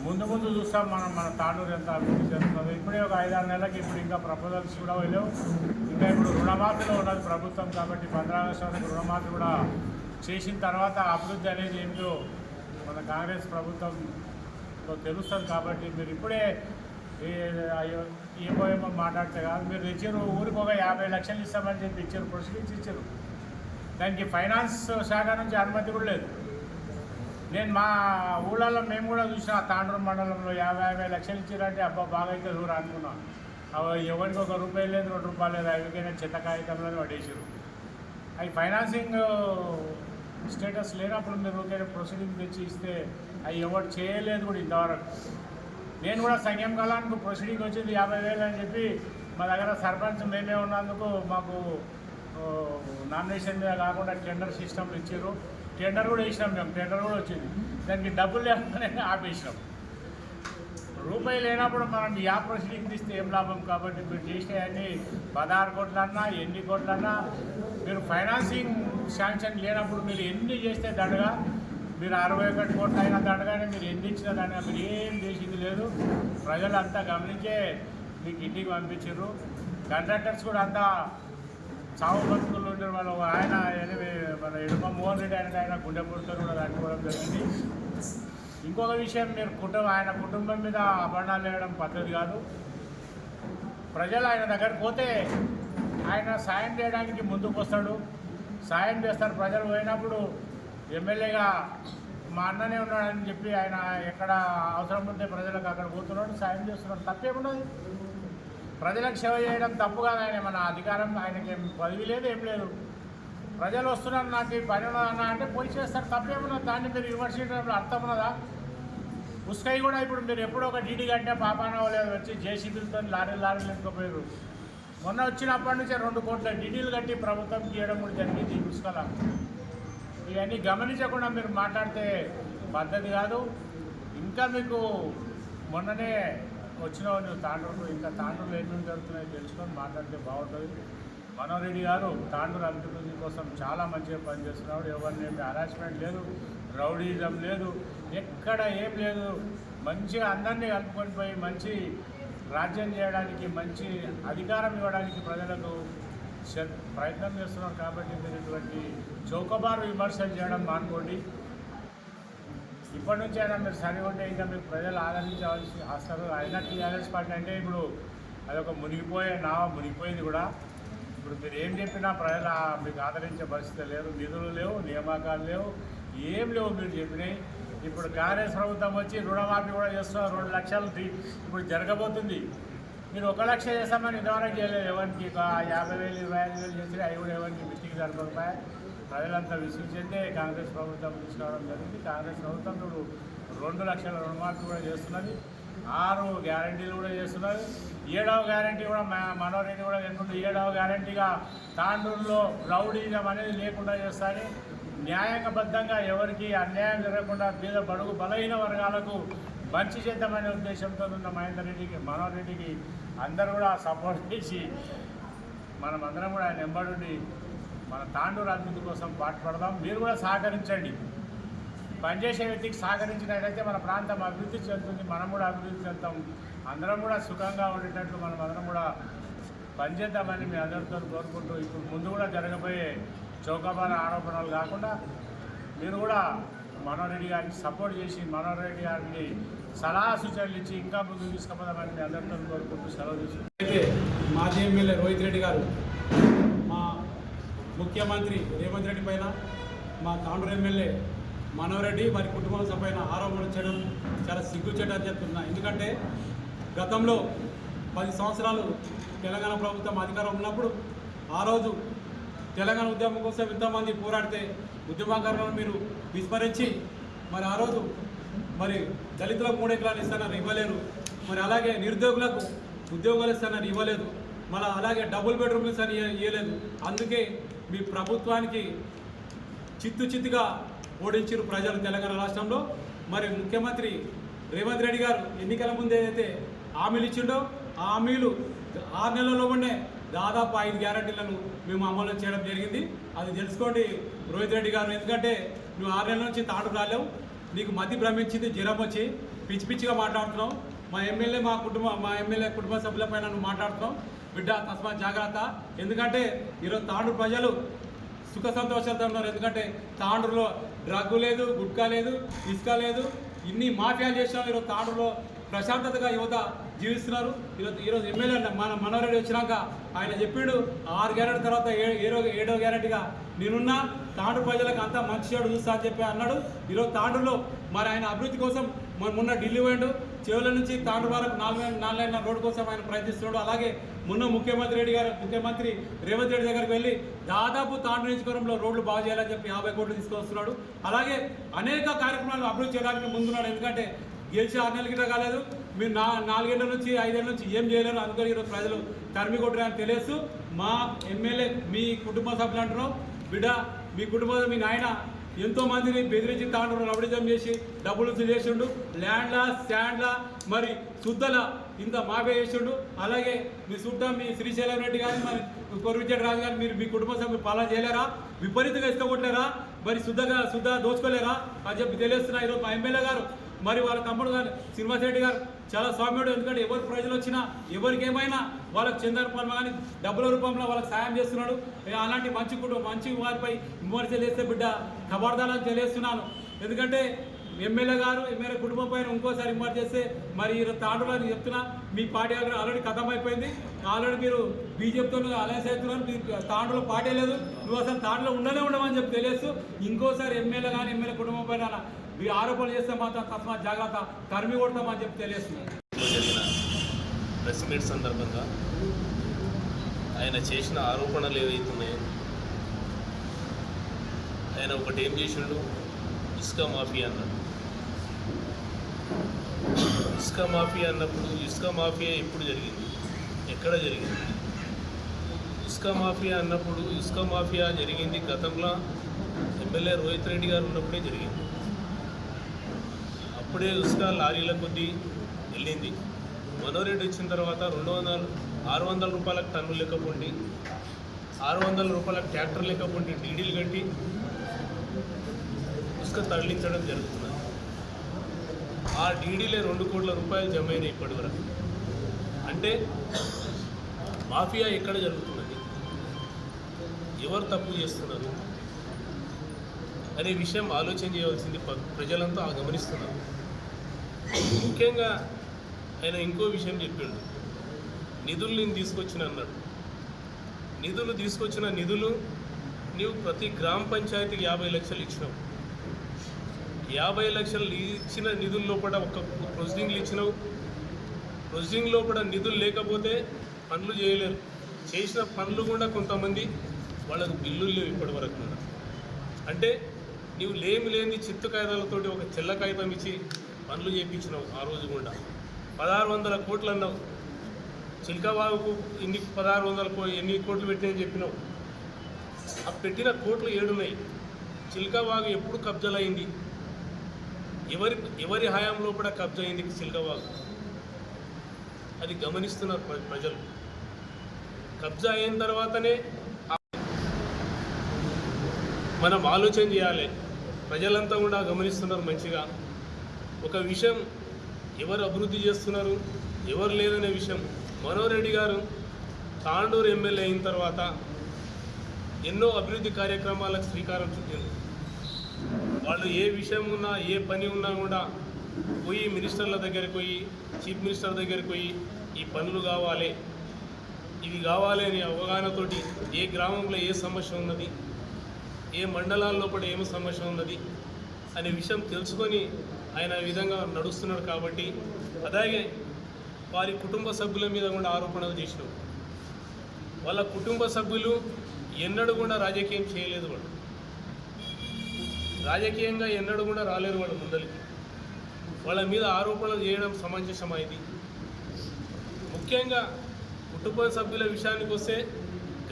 ముందు చూస్తాం మన తాండూరు ఎంత అభివృద్ధి చెందుతుందో. ఇప్పుడే ఒక 5-6 నెలలకి ఇప్పుడు ఇంకా ప్రపోజల్స్ కూడా వెళ్ళావు. ఇంకా ఇప్పుడు రుణమాఫీలో ఉన్నది ప్రభుత్వం కాబట్టి 15 ఆగస్టు వరకు రుణమాఫీ కూడా చేసిన తర్వాత అభివృద్ధి అనేది ఏమిటో మన కాంగ్రెస్ ప్రభుత్వంలో తెలుస్తుంది. కాబట్టి మీరు ఇప్పుడే ఏమో మాట్లాడితే కాదు. మీరు ఇచ్చారు ఊరికి ఒక 50 లక్షలు ఇస్తామని చెప్పి ఇచ్చారు, ప్రొసీడింగ్స్ ఇచ్చారు. దానికి ఫైనాన్స్ శాఖ నుంచి అనుమతి కూడా లేదు. నేను మా ఊళ్ళల్లో మేము కూడా చూసిన తాండూరు మండలంలో 50 లక్షలు ఇచ్చారంటే అబ్బా బాగా అయితే దూరం అనుకున్నాం. అవి ఎవరికి ₹1 లేదు, ₹2 లేదు, అవికైనా చెత్త కాగితంలోనే పడేసారు. అవి ఫైనాన్సింగ్ స్టేటస్ లేనప్పుడు మీరు ఒకే ప్రొసీడింగ్ తెచ్చి ఇస్తే అవి ఎవరు చేయలేదు కూడా ఇంతవరకు. నేను కూడా సంఘం కాలానికి ప్రొసీడింగ్ వచ్చింది 50,000 అని చెప్పి మా దగ్గర సర్పంచ్ మేమే ఉన్నందుకు మాకు నామినేషన్ మీద కాకుండా టెండర్ సిస్టమ్లు ఇచ్చారు. టెండర్ కూడా వేసినాం, మేము టెండర్ కూడా వచ్చింది. దానికి డబ్బులు లేకపోతే ఆపేసినాం. రూపాయి లేనప్పుడు మనం యా ప్రొసీడింగ్ తీస్తే ఏం లాభం? కాబట్టి మీరు చేసేవన్నీ 16 కోట్లన్నా ఎన్ని కోట్లన్నా మీరు ఫైనాన్సింగ్ శాంక్షన్ లేనప్పుడు మీరు ఎన్ని చేస్తే దండగా, మీరు 61 కోట్లు అయిన దండగానే మీరు ఎన్ని ఇచ్చిన దండగా మీరు ఏం చేసింది లేదు. ప్రజలు అంతా గమనించే మీకు ఇంటికి పంపించారు. కాంట్రాక్టర్స్ కూడా అంతా చావు బతుకులు ఉంటారు. వాళ్ళు ఆయన మన ఎడుమ మోహన్ రెడ్డి ఆయన గుండె పుట్టుతో కూడా తట్టుకోవడం జరిగింది. ఇంకొక విషయం, మీరు ఆయన కుటుంబం మీద అభరణాలు వేయడం పద్ధతి కాదు. ప్రజలు ఆయన దగ్గరకు పోతే ఆయన సాయం చేయడానికి ముందుకు వస్తాడు, సాయం చేస్తారు. ప్రజలు పోయినప్పుడు ఎమ్మెల్యేగా మా అన్ననే ఉన్నాడని చెప్పి ఆయన ఎక్కడ అవసరం ఉంటే ప్రజలకు అక్కడ పోతున్నాడు, సాయం చేస్తున్నాడు. తప్పేమున్నది? ప్రజలకు సేవ చేయడం తప్పు కాదు. ఆయన మన అధికారం, ఆయనకి ఏం పదవి లేదు, ఏం లేదు. ప్రజలు వస్తున్నారు, నాకు ఈ పని ఉన్నదన్నా అంటే పోయి చేస్తారు, తప్పేమున్నది? దాన్ని మీరు విమర్శ చేయడంలో అర్థం ఉన్నదా? ఉస్కై కూడా ఇప్పుడు మీరు ఎప్పుడో ఒక డీడీ కంటే పాపాన లేదు వచ్చి జేసీబీలతో లారీలు ఎత్తుకుపోయారు. మొన్న వచ్చినప్పటి నుంచే 2 కోట్ల డీడీలు కట్టి ప్రభుత్వం గీయడం కూడా జరిగింది ఉస్కల. ఇవన్నీ గమనించకుండా మీరు మాట్లాడితే పద్ధతి కాదు. ఇంకా మీకు మొన్ననే వచ్చినావు నువ్వు తాండూరు, ఇంకా తాండూరులో ఏమేమి జరుగుతున్నాయో తెలుసుకొని మాట్లాడితే బాగుంటుంది. మనోహర్ రెడ్డి గారు తాండూరు అభివృద్ధి కోసం చాలా మంచిగా పనిచేస్తున్నాడు. ఎవరిని హరాస్మెంట్ లేదు, రౌడీజం లేదు, ఎక్కడ ఏం లేదు. మంచిగా అందరినీ కలుపుకొని పోయి మంచి రాజ్యం చేయడానికి, మంచి అధికారం ఇవ్వడానికి ప్రజలకు ప్రయత్నం చేస్తున్నారు. కాబట్టి మీరు ఇటువంటి చౌకబారు విమర్శలు చేయడం మానుకోండి. ఇప్పటి నుంచి అయినా మీరు సరి ఉంటే ఇంకా మీకు ప్రజలు ఆదరించవలసి వస్తారు. అయినా టీఆర్ఎస్ పార్టీ అంటే ఇప్పుడు అదొక మునిగిపోయింది కూడా. ఇప్పుడు మీరు ఏం చెప్పినా ప్రజలు మీకు ఆదరించే పరిస్థితి లేదు. నిధులు లేవు, నియామకాలు లేవు, ఏం లేవు మీరు చెప్పినాయి. ఇప్పుడు కాంగ్రెస్ ప్రభుత్వం వచ్చి రుణమాఫీ కూడా చేస్తున్నారు. 2 లక్షలు ఇప్పుడు జరగబోతుంది. మీరు 1 లక్ష చేస్తామని ఇంతవరకు చేయలేదు. ఎవరికి 50,000 25,000 చేసి అవి కూడా ఎవరికి మిట్టికి సరిపోతాయి. ప్రజలంతా విశ్వసించే కాంగ్రెస్ ప్రభుత్వం తీసుకురావడం జరిగింది. కాంగ్రెస్ ప్రభుత్వం ఇప్పుడు 2 లక్షల రుణమాఫీ కూడా చేస్తున్నది, 6 గ్యారంటీలు కూడా చేస్తున్నది. 7వ గ్యారంటీ కూడా మనోహర్ రెడ్డి కూడా ఎందుకంటే 7వ గ్యారంటీగా తాండూరులో రౌడీజం అనేది లేకుండా చేస్తారని న్యాయబద్ధంగా ఎవరికి అన్యాయం జరగకుండా పేద బడుగు బలహీన వర్గాలకు మంచి చేద్దామనే ఉద్దేశంతో ఉన్న మనోహర్ రెడ్డికి అందరూ కూడా సపోర్ట్ చేసి మనమందరం కూడా ఆయన వెంబడి మన తాండూరు అభివృద్ధి కోసం పాటుపడదాం. మీరు కూడా సహకరించండి. పనిచేసే వ్యక్తికి సహకరించినట్లయితే మన ప్రాంతం అభివృద్ధి చెందుతుంది, మనం కూడా అభివృద్ధి చెందుతాం. అందరం కూడా సుఖంగా ఉండేటట్లు మనం అందరం కూడా పనిచేద్దామని మీ అందరితో కోరుకుంటూ ఇప్పుడు ముందు కూడా జరగబోయే చౌకబార ఆరోపణలు కాకుండా మీరు కూడా మనోహర్ రెడ్డి గారికి సపోర్ట్ చేసి మనోహర్ రెడ్డి గారిని సలహా సూచనలు ఇచ్చి ఇంకా ముందుకు తీసుకుపోదామని మీ అందరితో కోరుకుంటూ సెలవు తీసుకుంటాం. అయితే మాజీ ఎమ్మెల్యే రోహిత్ రెడ్డి గారు మా ముఖ్యమంత్రి రేవంత్ రెడ్డి పైన, మా తాండూరు ఎమ్మెల్యే మనోహర్ రెడ్డి వారి కుటుంబం పైన ఆరోపణలు చేయడం చాలా సిగ్గుచేటని చెప్తున్నా. ఎందుకంటే గతంలో 10 సంవత్సరాలు తెలంగాణ ప్రభుత్వం అధికారం ఉన్నప్పుడు ఆ రోజు తెలంగాణ ఉద్యమం కోసం ఎంతోమంది పోరాడితే ఉద్యమకారులను మీరు విస్మరించి మరి ఆ రోజు మరి దళితులకు 3 ఎకరాలు ఇస్తానని ఇవ్వలేరు. మరి అలాగే నిరుద్యోగులకు ఉద్యోగాలు ఇస్తానని ఇవ్వలేదు. మళ్ళీ అలాగే డబుల్ బెడ్రూమ్లు ఇస్తానని ఇవ్వలేదు. అందుకే మీ ప్రభుత్వానికి చిత్తుగా ఓడించారు ప్రజలు తెలంగాణ రాష్ట్రంలో. మరి ముఖ్యమంత్రి రేవంత్ రెడ్డి గారు ఎన్నికల ముందు ఏదైతే హామీలు ఇచ్చిండో ఆ హామీలు 6 నెలల్లోనే దాదాపు 5 గ్యారంటీలను మేము అమలు చేయడం జరిగింది. అది తెలుసుకోండి రోహిత్ రెడ్డి గారు. ఎందుకంటే నువ్వు 6 నెలల నుంచి తాండూరు రాలేవు, నీకు మతి భ్రమించింది, జ్వరం వచ్చి పిచ్చిగా మాట్లాడుతున్నావు. మా ఎమ్మెల్యే కుటుంబ సభ్యులపైన నువ్వు మాట్లాడుతున్నావు. బిడ్డ తస్మాత్ జాగ్రత్త. ఎందుకంటే ఈరోజు తాండూరు ప్రజలు సుఖ సంతోషాలతో ఉన్నారు. ఎందుకంటే తాండూరులో డ్రగ్గు లేదు, గుట్కా లేదు, ఇసుక లేదు, ఇన్ని మాఫియాలు చేసినాం. ఈరోజు తాండూరులో ప్రశాంతతగా యువత జీవిస్తున్నారు. ఈరోజు ఎమ్మెల్యే మన మనోహర్ రెడ్డి వచ్చినాక ఆయన చెప్పాడు 6 గ్యారెంటీ తర్వాత 7వ గ్యారెంటీగా నేనున్నా తాండూరు ప్రజలకు అంతా మంచి చెడు చూస్తా అని చెప్పి అన్నాడు. ఈరోజు తాండూరులో మరి ఆయన అభివృద్ధి కోసం మొన్న ఢిల్లీ పోయాడు. చెవుల నుంచి తాండూరు వరకు 4 లైన్ల రోడ్డు కోసం ఆయన ప్రయత్నిస్తున్నాడు. అలాగే మొన్న ముఖ్యమంత్రి రేవంత్ రెడ్డి దగ్గరికి వెళ్ళి దాదాపు తాండూరు నియోజకవర్గంలో రోడ్లు బాగు చేయాలని చెప్పి 50 కోట్లు తీసుకొస్తున్నాడు. అలాగే అనేక కార్యక్రమాలు అభివృద్ధి చేయడానికి ముందున్నాడు. ఎందుకంటే గెలిచి 6 నెలల కింద కాలేదు, మీరు 4 ఏళ్ళ నుంచి 5 ఏళ్ళ నుంచి ఏం చేయలేరు, అందుకని ఈరోజు ప్రజలు తరిమి కొట్టరని తెలియస్తూ మా ఎమ్మెల్యే మీ కుటుంబ సభ్యులు అంటున్నాం, బిడ్డ మీ కుటుంబంలో మీ నాయన ఎంతో మందిని బెదిరించి తాండ్రు రౌడిజం చేసి డబ్బులు చేసిండు, ల్యాండ్లా స్టాండ్లా మరి శుద్ధల ఇంత మాఫీ చేసిండు. అలాగే మీ చుట్టం మీ శ్రీశైలం రెడ్డి కానీ మరి కొర్విచెడ్డి రాజు కానీ మీరు మీ కుటుంబ సభ్యులు పాలన చేయలేరా, విపరీతంగా ఇష్టకొట్టలేరా, మరి శుద్ధ దోచుకోలేరా అని చెప్పి తెలియస్తున్నా. ఈరోజు మా ఎమ్మెల్యే గారు మరి వాళ్ళ తమ్ముడు గారు శ్రీనివాసరెడ్డి గారు చాలా స్వామ్యుడు. ఎందుకంటే ఎవరు ప్రజలు వచ్చినా ఎవరికి ఏమైనా వాళ్ళకి చందన పర్మ కానీ డబ్బుల రూపంలో వాళ్ళకి సాయం చేస్తున్నాడు. అలాంటి మంచి వారిపై విమర్శలు చేస్తే బిడ్డ ఖబర్దాలని తెలియజేస్తున్నాను. ఎందుకంటే ఎమ్మెల్యే కుటుంబం పైన ఇంకోసారి విమర్శ చేస్తే మరి తాండూలో అని చెప్తున్నా, మీ పార్టీ ఆల్రెడీ ఖతం అయిపోయింది. ఆల్రెడీ మీరు బీజేపీతో అలయన్స్ అవుతున్నారు, మీరు తాండూలో పార్టీ లేదు, నువ్వు అసలు తాండూలో ఉండమని చెప్పి తెలియస్తూ ఇంకోసారి ఎమ్మెల్యే కుటుంబం పైన మీ ఆరోపణలు చేస్తే మాత్రం తస్మాత్ జాగ్రత్త, తరిమి కొడతామని చెప్పి తెలియస్తున్నాను. జరిగిన ప్రెస్ మీట్ సందర్భంగా ఆయన చేసిన ఆరోపణలు ఏవైతున్నాయో, ఆయన ఒకటి ఏం చేసిండు, ఇసుక మాఫియా అన్నాడు. ఇసుక మాఫియా అన్నప్పుడు ఇసుక మాఫియా ఎప్పుడు జరిగింది, ఎక్కడ జరిగింది? ఇసుక మాఫియా అన్నప్పుడు ఇసుక మాఫియా జరిగింది గతంలో ఎమ్మెల్యే రోహిత్ రెడ్డి గారు ఉన్నప్పుడే జరిగింది. అప్పుడే ఇసుక లారీల కొద్దీ వెళ్ళింది. మనోరెడ్డి వచ్చిన తర్వాత 600 రూపాయలకు టన్ను లేకపోండి, 600 రూపాయలకు ట్రాక్టర్ లేకపోండి డీడీలు కట్టి ఇసుక తరలించడం జరుగుతున్నది. ఆ డీడీలే 2 కోట్ల రూపాయలు జమ అయినాయి ఇప్పటి వరకు. అంటే మాఫియా ఎక్కడ జరుగుతున్నది, ఎవరు తప్పు చేస్తున్నారు అనే విషయం ఆలోచన చేయవలసింది ప్రజలంతా గమనిస్తున్నారు. ముఖ్యంగా ఆయన ఇంకో విషయం చెప్పిండు, నిధులు నేను తీసుకొచ్చిన అన్నాడు. నిధులు నీవు ప్రతి గ్రామ పంచాయతీకి 50 లక్షలు ఇచ్చినావు. 50 లక్షలు ఇచ్చిన నిధుల లోపల ఒక ప్రొసీడింగ్లు ఇచ్చినావు. ప్రొసీడింగ్ లోపల నిధులు లేకపోతే పనులు చేయలేరు. చేసిన పనులు కూడా కొంతమంది వాళ్ళకు బిల్లులు లేవు ఇప్పటి వరకు కూడా. అంటే నీవు లేని చిత్తు కాగితాలతోటి ఒక తెల్ల కాగితం ఇచ్చి పనులు చేయించినావు. ఆ రోజు కూడా 1600 కోట్లు అన్నావు. చిల్కవాగుకు 1600 ఎన్ని కోట్లు పెట్టినని చెప్పినావు. ఆ పెట్టిన కోట్లు 7 ఉన్నాయి. చిల్కవాగు ఎప్పుడు కబ్జాలు అయింది, ఎవరి హయాంలో కూడా కబ్జా అయింది చిల్కవాగు, అది గమనిస్తున్నారు ప్రజలు. కబ్జా అయిన తర్వాతనే మనం ఆలోచన చేయాలి. ప్రజలంతా కూడా గమనిస్తున్నారు మంచిగా. ఒక విషయం, ఎవరు అభివృద్ధి చేస్తున్నారు ఎవరు లేదనే విషయం. మనోరెడ్డి గారు తాండూరు ఎమ్మెల్యే అయిన తర్వాత ఎన్నో అభివృద్ధి కార్యక్రమాలకు శ్రీకారం చుట్టింది. వాళ్ళు ఏ విషయం ఉన్నా ఏ పని ఉన్నా కూడా పోయి మినిస్టర్ల దగ్గరికి పోయి, చీఫ్ మినిస్టర్ దగ్గరికి పోయి ఈ పనులు కావాలి, ఇవి కావాలి అనే అవగాహనతోటి ఏ గ్రామంలో ఏ సమస్య ఉన్నది, ఏ మండలాల్లో కూడా ఏమి సమస్య ఉన్నది అనే విషయం తెలుసుకొని ఆయన ఈ విధంగా నడుస్తున్నాడు. కాబట్టి అలాగే వారి కుటుంబ సభ్యుల మీద కూడా ఆరోపణలు చేసినారు. వాళ్ళ కుటుంబ సభ్యులు ఎన్నడూ కూడా రాజకీయం చేయలేదు. వాళ్ళు రాజకీయంగా ఎన్నడూ కూడా రాలేరు వాళ్ళు ముందరికి. వాళ్ళ మీద ఆరోపణలు చేయడం సమంజసమా? ఇది ముఖ్యంగా కుటుంబ సభ్యుల విషయానికి వస్తే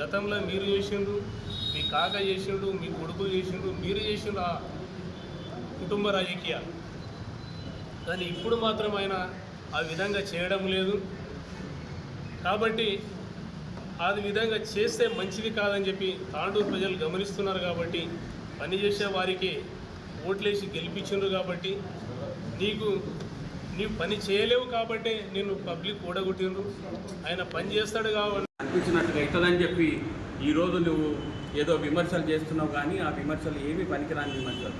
గతంలో మీరు చేసిండ్రు, మీ కాక చేసిండు, మీ కొడుకు చేసిండు, మీరు చేసిండ్రు ఆ కుటుంబ రాజకీయాలు. కానీ ఇప్పుడు మాత్రం ఆయన ఆ విధంగా చేయడం లేదు. కాబట్టి ఆ విధంగా చేస్తే మంచిది కాదని చెప్పి తాండూరు ప్రజలు గమనిస్తున్నారు. కాబట్టి పనిచేసే వారికి ఓట్లేసి గెలిపించిండ్రు. కాబట్టి నీవు పని చేయలేవు కాబట్టి నేను పబ్లిక్ ఓడగొట్టిండ్రు. ఆయన పని చేస్తాడు కాబట్టి అనిపించినట్టుగా అవుతుందని చెప్పి ఈరోజు నువ్వు ఏదో విమర్శలు చేస్తున్నావు. కానీ ఆ విమర్శలు ఏమీ పనికిరాని విమర్శలు.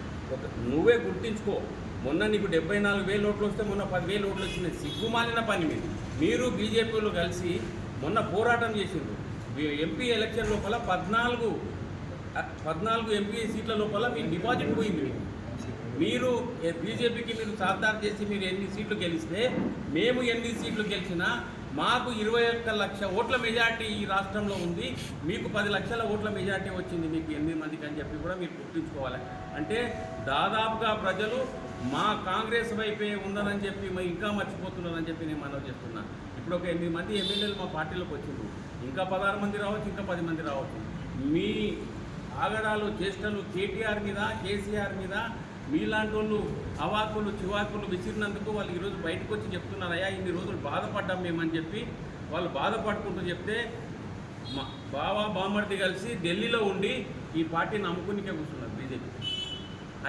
నువ్వే గుర్తించుకో. మొన్న నీకు 74,000 ఓట్లు వస్తే మొన్న 10,000 ఓట్లు వచ్చినాయి. సిగ్గుమాలిన పని మీరు బీజేపీలో కలిసి మొన్న పోరాటం చేసిండ్రు. ఎంపీ ఎలక్షన్ లోపల 14 ఎంపీ సీట్ల లోపల మీ డిపాజిట్ పోయింది. మీరు బీజేపీకి మీరు సాధారణ చేసి మీరు ఎన్ని సీట్లు గెలిస్తే మేము ఎన్ని సీట్లు గెలిచినా మాకు 21 లక్ష ఓట్ల మెజార్టీ ఈ రాష్ట్రంలో ఉంది, మీకు 10 లక్షల ఓట్ల మెజార్టీ వచ్చింది మీకు 8 మందికి అని చెప్పి కూడా మీరు గుర్తుంచుకోవాలి. అంటే దాదాపుగా ప్రజలు మా కాంగ్రెస్ వైపే ఉందని చెప్పి ఇంకా మర్చిపోతున్నారని చెప్పి నేను మనవి చేస్తున్నా. ఇప్పుడు ఒక 8 మంది ఎమ్మెల్యేలు మా పార్టీలోకి వచ్చిండ్రు, ఇంకా 16 మంది రావచ్చు, ఇంకా 10 మంది రావచ్చు. మీ ఆగడాలు చేష్టలు కేటీఆర్ మీద, కేసీఆర్ మీద మీలాంటి వాళ్ళు అవాకులు చివాకులు విసిరినందుకు వాళ్ళు ఈరోజు బయటకు వచ్చి చెప్తున్నారు, అయ్యా ఇన్ని రోజులు బాధపడ్డాం మేమని చెప్పి వాళ్ళు బాధపడుకుంటూ చెప్తే మా బామర్ది కలిసి ఢిల్లీలో ఉండి ఈ పార్టీని నమ్ముకునికే కూర్చున్నారు బీజేపీ.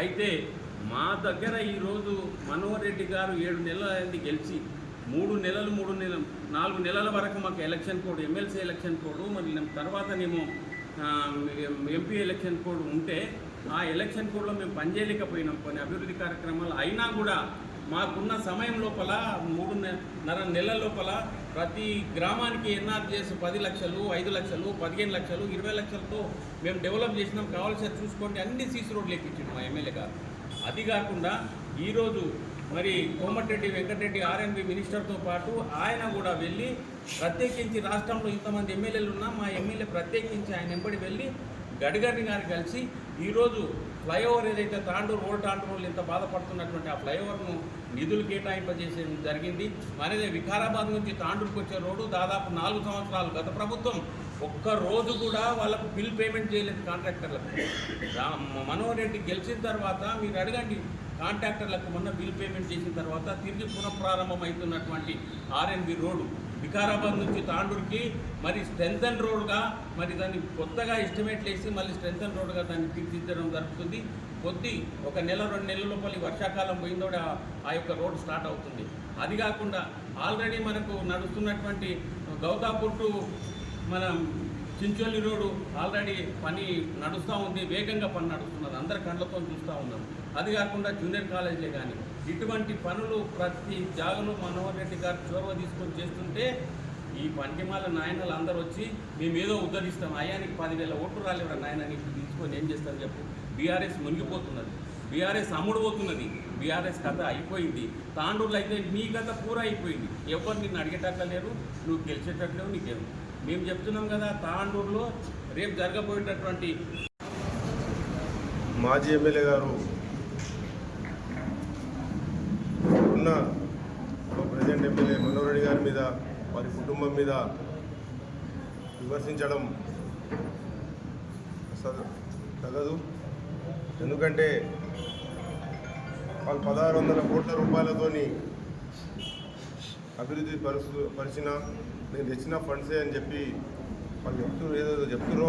అయితే మా దగ్గర ఈరోజు మనోహర్ రెడ్డి గారు 7 నెలల అయింది గెలిచి 4 నెలల వరకు మాకు election code, MLC election code, మరి తర్వాత మేము ఎంపీ ఎలక్షన్ కోడ్ ఉంటే ఆ ఎలక్షన్ కోడ్లో మేము పనిచేయలేకపోయినాం కొన్ని అభివృద్ధి కార్యక్రమాలు. అయినా కూడా మాకున్న సమయం లోపల 3.5 నెలల లోపల ప్రతి గ్రామానికి ఎన్ఆర్జీఎస్ 10 లక్షలు, 5 లక్షలు, 15 లక్షలు, 20 లక్షలతో మేము డెవలప్ చేసినాం. కావాల్సిన చూసుకోండి అన్ని సీసీ రోడ్లు ఎక్కించాడు మా ఎమ్మెల్యే గారు. అది కాకుండా ఈరోజు మరి కోమటిరెడ్డి వెంకటరెడ్డి ఆర్ఎన్బి మినిస్టర్తో పాటు ఆయన కూడా వెళ్ళి ప్రత్యేకించి రాష్ట్రంలో ఇంతమంది ఎమ్మెల్యేలు ఉన్నా మా ఎమ్మెల్యే ప్రత్యేకించి ఆయన వెంబడి వెళ్ళి గడ్కరీ గారు కలిసి ఈరోజు ఫ్లైఓవర్ ఏదైతే ఓల్డ్ తాండూరు ఇంత బాధపడుతున్నటువంటి ఆ ఫ్లైఓవర్ను నిధులు కేటాయింపజేసే జరిగింది. మనదే వికారాబాద్ నుంచి తాండూరుకు వచ్చే రోడ్డు దాదాపు 4 సంవత్సరాలు గత ప్రభుత్వం ఒక్క రోజు కూడా వాళ్ళకు బిల్ పేమెంట్ చేయలేదు కాంట్రాక్టర్లకు. మనోహర్ రెడ్డి గెలిచిన తర్వాత మీరు అడగండి, కాంట్రాక్టర్లకు మొన్న బిల్ పేమెంట్ చేసిన తర్వాత తిరిగి పునఃప్రారంభం అవుతున్నటువంటి ఆర్ఎన్బి రోడ్డు వికారాబాద్ నుంచి తాండూరుకి మరి స్ట్రెంథన్ రోడ్గా మరి దాన్ని కొత్తగా ఎస్టిమేట్లు వేసి మళ్ళీ స్ట్రెంథన్ రోడ్గా దాన్ని తీర్చిదిద్దడం జరుగుతుంది. ఒక 1-2 నెలల లోపల వర్షాకాలం పోయిందో ఆ యొక్క రోడ్డు స్టార్ట్ అవుతుంది. అది కాకుండా ఆల్రెడీ మనకు నడుస్తున్నటువంటి గౌతాపూర్ టు మన చించోలి రోడ్డు ఆల్రెడీ పని నడుస్తూ ఉంది, వేగంగా పని నడుస్తున్నది, అందరి కళ్ళతో చూస్తూ ఉన్నాం. అది కాకుండా జూనియర్ కాలేజీలే కానీ ఇటువంటి పనులు ప్రతి జాగలో మనోహర్ రెడ్డి గారు చొరవ తీసుకొని చేస్తుంటే ఈ పంటిమాల నాయనలు అందరూ వచ్చి మేము ఏదో ఉద్ధరిస్తాం, అయ్యానికి 10,000 ఓట్లు రాలేవరా నాయన నీకు తీసుకొని ఏం చేస్తారని చెప్పు. బీఆర్ఎస్ మునిగిపోతున్నది, బీఆర్ఎస్ అమ్ముడుపోతున్నది, బీఆర్ఎస్ కథ అయిపోయింది. తాండూరులో అయితే నీ కథ పూరా అయిపోయింది, ఎవరు నిన్ను అడిగేటట్లేరు, నువ్వు గెలిచేటట్లేవు, నీకేమో మేము చెప్తున్నాం కదా. తాండూరులో రేపు జరగబోయేటటువంటి మాజీ ఎమ్మెల్యే గారు ఉన్న ప్రెసిడెంట్ ఎమ్మెల్యే మనోహర్ రెడ్డి గారి మీద, వారి కుటుంబం మీద విమర్శించడం తగదు. ఎందుకంటే వాళ్ళు 1,600 కోట్ల రూపాయలతోని అభివృద్ధి పరిచిన నేను తెచ్చిన ఫండ్సే అని చెప్పి వాళ్ళు ఏదో చెప్తుర్రో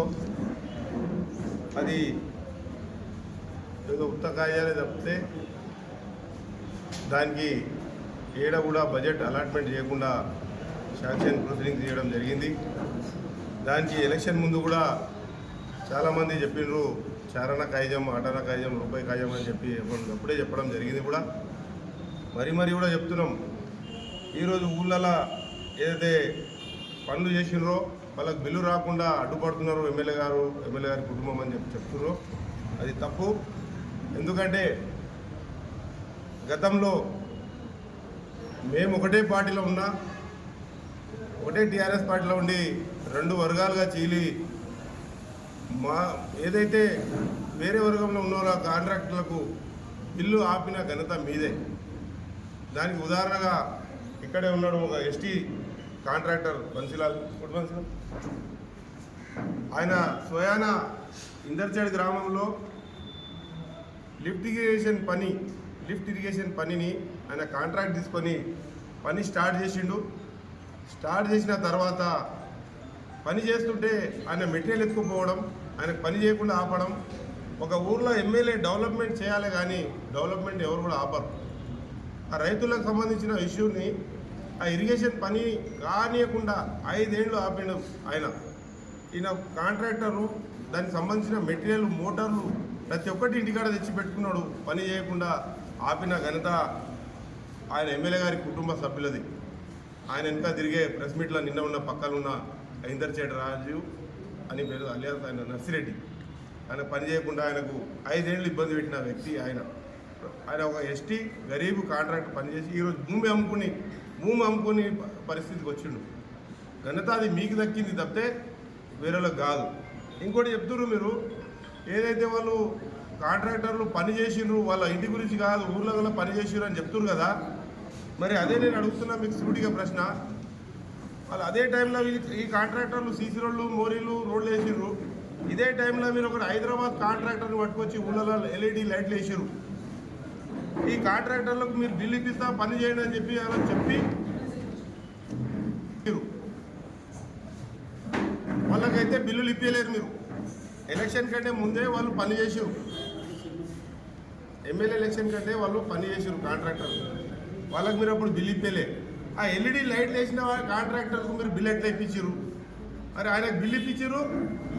అది ఏదో ఉత్తకాయాలే తప్పితే దానికి ఏడ కూడా బడ్జెట్ అలాట్మెంట్ చేయకుండా శాంక్షన్ ప్రొసీడింగ్ చేయడం జరిగింది. దానికి ఎలక్షన్ ముందు కూడా చాలామంది చెప్పిండ్రు చారణ కాయిజం, ఆటన కాయిజం, రూపాయి కాయిజం అని చెప్పి అప్పుడే చెప్పడం జరిగింది కూడా. మరీ కూడా చెప్తున్నాం, ఈరోజు ఊళ్ళలో ఏదైతే పనులు చేసినారో వాళ్ళకి బిల్లు రాకుండా అడ్డుపడుతున్నారు ఎమ్మెల్యే గారి కుటుంబం అని చెప్తున్నారో అది తప్పు. ఎందుకంటే గతంలో మేము ఒకటే పార్టీలో ఉన్నా, ఒకటే టీఆర్ఎస్ పార్టీలో ఉండి 2 వర్గాలుగా చీలి ఏదైతే వేరే వర్గంలో ఉన్న కాంట్రాక్టర్లకు బిల్లు ఆపిన ఘనత మీదే. దానికి ఉదాహరణగా ఇక్కడే ఉన్నాడు ఒక ఎస్టీ కాంట్రాక్టర్ బన్సీలాల్, ఆయన స్వయాన ఇందర్చేడు గ్రామంలో లిఫ్ట్ ఇరిగేషన్ పనిని ఆయన కాంట్రాక్ట్ తీసుకొని పని స్టార్ట్ చేసిండు. స్టార్ట్ చేసిన తర్వాత పని చేస్తుంటే ఆయన మెటీరియల్ ఎత్తుకుపోవడం, ఆయనకు పని చేయకుండా ఆపడం. ఒక ఊర్లో ఎమ్మెల్యే డెవలప్మెంట్ చేయాలి కానీ డెవలప్మెంట్ ఎవరు కూడా ఆపరు. ఆ రైతులకు సంబంధించిన ఇష్యూని, ఆ ఇరిగేషన్ పని కానియకుండా 5 ఏళ్ళు ఆపిండు ఆయన. ఈయన కాంట్రాక్టరు దానికి సంబంధించిన మెటీరియల్, మోటార్లు ప్రతి ఒక్కటి ఇంటికాడ తెచ్చి పెట్టుకున్నాడు. పని చేయకుండా ఆపిన ఘనత ఆయన ఎమ్మెల్యే గారి కుటుంబ సభ్యులది. ఆయన వెనక తిరిగే ప్రెస్ మీట్లో నిన్న ఉన్న పక్కనున్న ఇందర్చేటి రాజు అని పేరు అలియాస్ ఆయన నర్సిరెడ్డి, ఆయన పని చేయకుండా ఆయనకు 5 ఏళ్ళు ఇబ్బంది పెట్టిన వ్యక్తి ఆయన. ఒక ఎస్టీ గరీబు కాంట్రాక్ట్ పనిచేసి ఈరోజు భూమి అమ్ముకుని భూమి అమ్ముకుని పరిస్థితికి వచ్చిండు. ఘనత అది మీకు దక్కింది తప్పితే వేరేలకు కాదు. ఇంకోటి చెప్తున్నారు మీరు, ఏదైతే వాళ్ళు కాంట్రాక్టర్లు పని చేసిండ్రు వాళ్ళ ఇంటి గురించి కాదు ఊర్లలో పని చేసిండ్రు అని చెప్తున్నారు కదా, మరి అదే నేను అడుగుతున్నా మీకు సూటిగా ప్రశ్న. వాళ్ళు అదే టైంలో ఈ కాంట్రాక్టర్లు సీసీ రోడ్లు మోరీలు రోడ్లు వేసిర్రు, ఇదే టైంలో మీరు ఒకటి హైదరాబాద్ కాంట్రాక్టర్ని పట్టుకొచ్చి ఊళ్ళలో ఎల్ఈడి లైట్లు వేసిర్రు. ఈ కాంట్రాక్టర్లకు మీరు బిల్లు ఇప్పిస్తా పని చేయండి అని చెప్పి అలా చెప్పి వాళ్ళకైతే బిల్లులు ఇప్పలేరు. మీరు ఎలక్షన్ కంటే ముందే వాళ్ళు పని చేసారు, ఎమ్మెల్యే ఎలక్షన్ కంటే వాళ్ళు పని చేసారు కాంట్రాక్టర్లు, వాళ్ళకి మీరు అప్పుడు బిల్లు ఇప్పలే. ఆ ఎల్ఈడి లైట్లు వేసిన కాంట్రాక్టర్కు మీరు బిల్లు ఎట్లా ఇప్పించారు? మరి ఆయనకు బిల్లు ఇప్పించారు.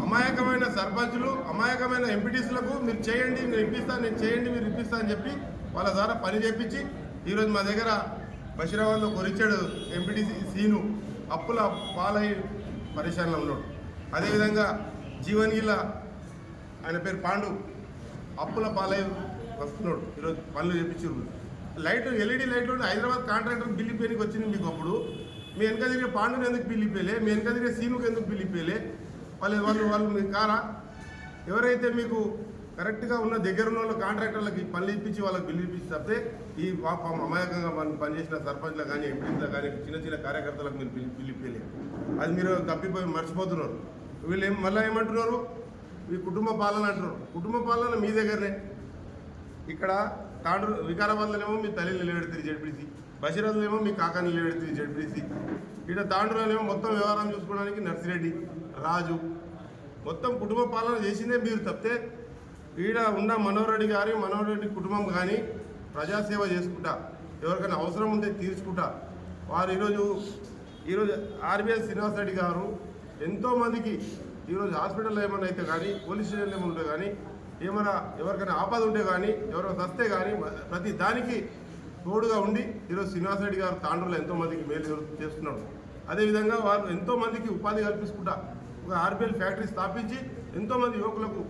అమాయకమైన సర్పంచులు అమాయకమైన ఎంపీటీసీలకు మీరు చేయండి నేను ఇప్పిస్తాను, నేను చేయండి మీరు ఇప్పిస్తా అని చెప్పి వాళ్ళ ద్వారా పని చేయించి ఈరోజు మా దగ్గర బషీరాబాద్లో కొరిచాడు ఎంపీటీసీ సీను అప్పుల పాలై పరిశాలలో ఉన్నాడు. అదేవిధంగా జీవన్గిల ఆయన పేరు పాండు అప్పుల పాలై వస్తున్నాడు. ఈరోజు పనులు చేయించారు. లైట్ ఎల్ఈడి లైట్లు హైదరాబాద్ కాంట్రాక్టర్ బిల్లు ఇప్పేనికి వచ్చింది మీకు. అప్పుడు మీ వెనక తిరిగే పాండుని ఎందుకు బిల్లు ఇప్పేలే? మీ వెనక తిరిగే సీనుకు ఎందుకు బిల్లు ఇప్పేలే? వాళ్ళు మీకు కారా? ఎవరైతే మీకు కరెక్ట్గా ఉన్న దగ్గర ఉన్న వాళ్ళ కాంట్రాక్టర్లకి పనులు ఇప్పించి వాళ్ళకి బిల్లు ఇప్పించి తప్పితే ఈ అమాయకంగా మనం పనిచేసిన సర్పంచ్లకు కానీ ఎంపీలకు కానీ చిన్న చిన్న కార్యకర్తలకు మీరు బిల్లు ఇప్పలే. అది మీరు తప్పిపోయి మర్చిపోతున్నారు. వీళ్ళు మళ్ళీ ఏమంటున్నారు? ఈ కుటుంబ పాలన అంటున్నారు. కుటుంబ పాలన మీ దగ్గరనే. ఇక్కడ తాండ్రు వికారాబాద్లోనేమో మీ తల్లిని నిలబెడుతుంది జడ్పీసీ, బషీరాబాద్లో మీ కాకాని నిలబెడుతుంది జడ్పీసీ, ఇక్కడ తాండ్రులోనేమో మొత్తం వ్యవహారం చూసుకోవడానికి నర్సిరెడ్డి రాజు మొత్తం కుటుంబ పాలన చేసిందే మీరు తప్పితే ఈడ ఉన్న మనోహర్ రెడ్డి కుటుంబం కానీ ప్రజాసేవ చేసుకుంటా ఎవరికైనా అవసరం ఉంటే తీర్చుకుంటా వారు ఈరోజు ఆర్బీఎస్ శ్రీనివాసరెడ్డి గారు ఎంతోమందికి ఈరోజు హాస్పిటల్లో ఏమైనా అయితే కానీ పోలీస్ స్టేషన్లో ఏమైనా ఉంటే కానీ ఏమైనా ఎవరికైనా ఆపద ఉంటే కానీ ఎవరైనా వస్తే కానీ ప్రతి దానికి తోడుగా ఉండి ఈరోజు శ్రీనివాసరెడ్డి గారు తాండ్రులో ఎంతోమందికి మేలు చేస్తున్నాడు. అదేవిధంగా వారు ఎంతోమందికి ఉపాధి కల్పిస్తుంటా ఒక ఆర్బీఎల్ ఫ్యాక్టరీ స్థాపించి ఎంతోమంది యువకులకు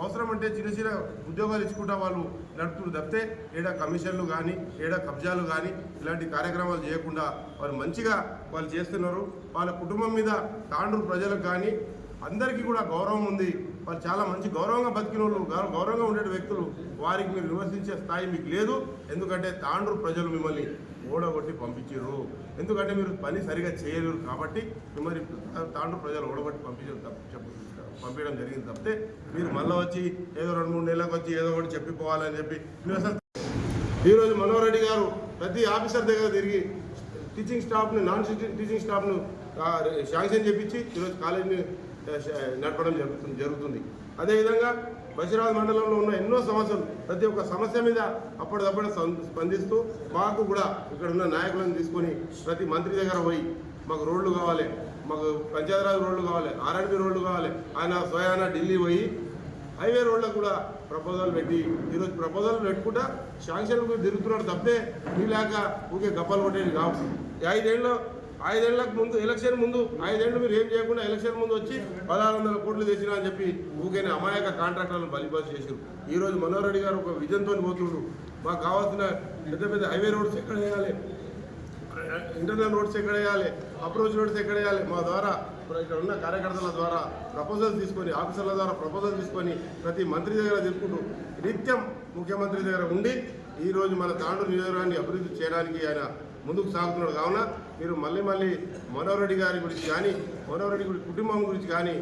అవసరం అంటే చిన్న చిన్న ఉద్యోగాలు ఇచ్చుకుంటా వాళ్ళు నడుపుతున్నారు తప్పితే ఏడా కమిషన్లు కానీ ఏడా కబ్జాలు కానీ ఇలాంటి కార్యక్రమాలు చేయకుండా వారు మంచిగా వాళ్ళు చేస్తున్నారు. వాళ్ళ కుటుంబం మీద తాండ్రు ప్రజలకు కానీ అందరికీ కూడా గౌరవం ఉంది. వాళ్ళు చాలా మంచి గౌరవంగా బతికిన వాళ్ళు గౌరవంగా ఉండే వ్యక్తులు. వారికి మీరు విమర్శించే స్థాయి మీకు లేదు. ఎందుకంటే తాండ్రు ప్రజలు మిమ్మల్ని ఓడగొట్టి పంపించారు. ఎందుకంటే మీరు పని సరిగా చేయలేరు కాబట్టి మిమ్మల్ని తాండ్రు ప్రజలు ఓడగొట్టి పంపించడం జరిగింది తప్పితే మీరు మళ్ళీ వచ్చి ఏదో 2-3 నెలలకు వచ్చి ఏదో ఒకటి చెప్పిపోవాలని చెప్పి మీరు అసలు ఈరోజు మనోహర్ రెడ్డి గారు ప్రతి ఆఫీసర్ దగ్గర తిరిగి టీచింగ్ స్టాఫ్ని నాన్ టీచింగ్ స్టాఫ్ను శాంక్షన్ చేయించి ఈరోజు కాలేజీని నడపడం జరుగుతుంది. అదేవిధంగా బషీరాబాద్ మండలంలో ఉన్న ఎన్నో సమస్యలు ప్రతి ఒక్క సమస్య మీద అప్పటిదప్పుడు స్పందిస్తూ మాకు కూడా ఇక్కడ ఉన్న నాయకులను తీసుకొని ప్రతి మంత్రి దగ్గర పోయి మాకు రోడ్లు కావాలి, మాకు పంచాయతీరాజ్ రోడ్లు కావాలి, ఆర్ఎండ్బి రోడ్లు కావాలి, ఆయన స్వయాన ఢిల్లీ పోయి హైవే రోడ్లకు కూడా ప్రపోజల్ పెట్టి ఈరోజు ప్రపోజల్ పెట్టుకుంటా శాంక్షన్లు తిరుగుతున్నాడు తప్పితే మీలాక ఊకే గప్పలు కొట్టేది కావు. 5 ఏళ్ళకు ముందు ఎలక్షన్ ముందు 5 ఏళ్ళు మీరు ఏం చేయకుండా ఎలక్షన్ ముందు వచ్చి 1600 కోట్లు తెచ్చినా అని చెప్పి ఊకేనే అమాయక కాంట్రాక్టర్లను బలిపాస్ చేశారు. ఈరోజు మనోహర్ రెడ్డి గారు ఒక విజన్తో పోతుండ్రు. మాకు కావాల్సిన పెద్ద పెద్ద హైవే రోడ్స్ ఎక్కడ వేయాలి, ఇంటర్నల్ రోడ్స్ ఎక్కడ వేయాలి, అప్రోచ్ రోడ్స్ ఎక్కడ వేయాలి, మా ద్వారా ఇక్కడ ఉన్న కార్యకర్తల ద్వారా ప్రపోజల్స్ తీసుకొని ఆఫీసర్ల ద్వారా ప్రపోజల్ తీసుకొని ప్రతి మంత్రి దగ్గర తీసుకుంటూ నిత్యం ముఖ్యమంత్రి దగ్గర ఉండి ఈరోజు మన తాండూరు నియోజకవర్గాన్ని అభివృద్ధి చేయడానికి ఆయన ముందుకు సాగుతున్నాడు. కావున మీరు మళ్ళీ మనోహర్ రెడ్డి గారి గురించి కానీ మనోహర్ రెడ్డి కుటుంబం గురించి కానీ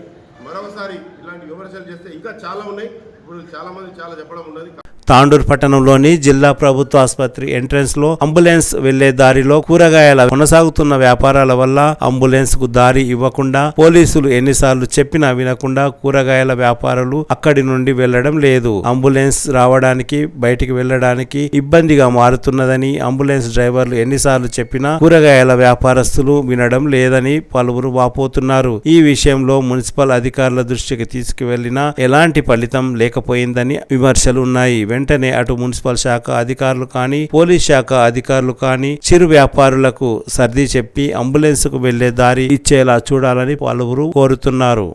మరొకసారి ఇలాంటి విమర్శలు చేస్తే ఇంకా చాలా ఉన్నాయి. ఇప్పుడు చాలామంది చాలా చెప్పడం ఉన్నది. తాండూరు పట్టణంలోని జిల్లా ప్రభుత్వ ఆసుపత్రి ఎంట్రన్స్ లో అంబులెన్స్ వెళ్లే దారిలో కూరగాయల కొనసాగుతున్న వ్యాపారాల వల్ల అంబులెన్స్ కు దారి ఇవ్వకుండా పోలీసులు ఎన్నిసార్లు చెప్పినా వినకుండా కూరగాయల వ్యాపారులు అక్కడి నుండి వెళ్లడం లేదు. అంబులెన్స్ రావడానికి బయటికి వెళ్లడానికి ఇబ్బందిగా మారుతున్నదని అంబులెన్స్ డ్రైవర్లు ఎన్నిసార్లు చెప్పినా కూరగాయల వ్యాపారస్తులు వినడం లేదని పలువురు వాపోతున్నారు. ఈ విషయంలో మున్సిపల్ అధికారుల దృష్టికి తీసుకువెళ్లినా ఎలాంటి ఫలితం లేకపోయిందని విమర్శలు ఉన్నాయి. వెంటనే అటు మున్సిపల్ శాఖ అధికారులు కానీ పోలీస్ శాఖ అధికారులు కానీ చిరు వ్యాపారులకు సర్ది చెప్పి అంబులెన్స్ కు వెళ్లే దారి ఇచ్చేలా చూడాలని పలువురు కోరుతున్నారు.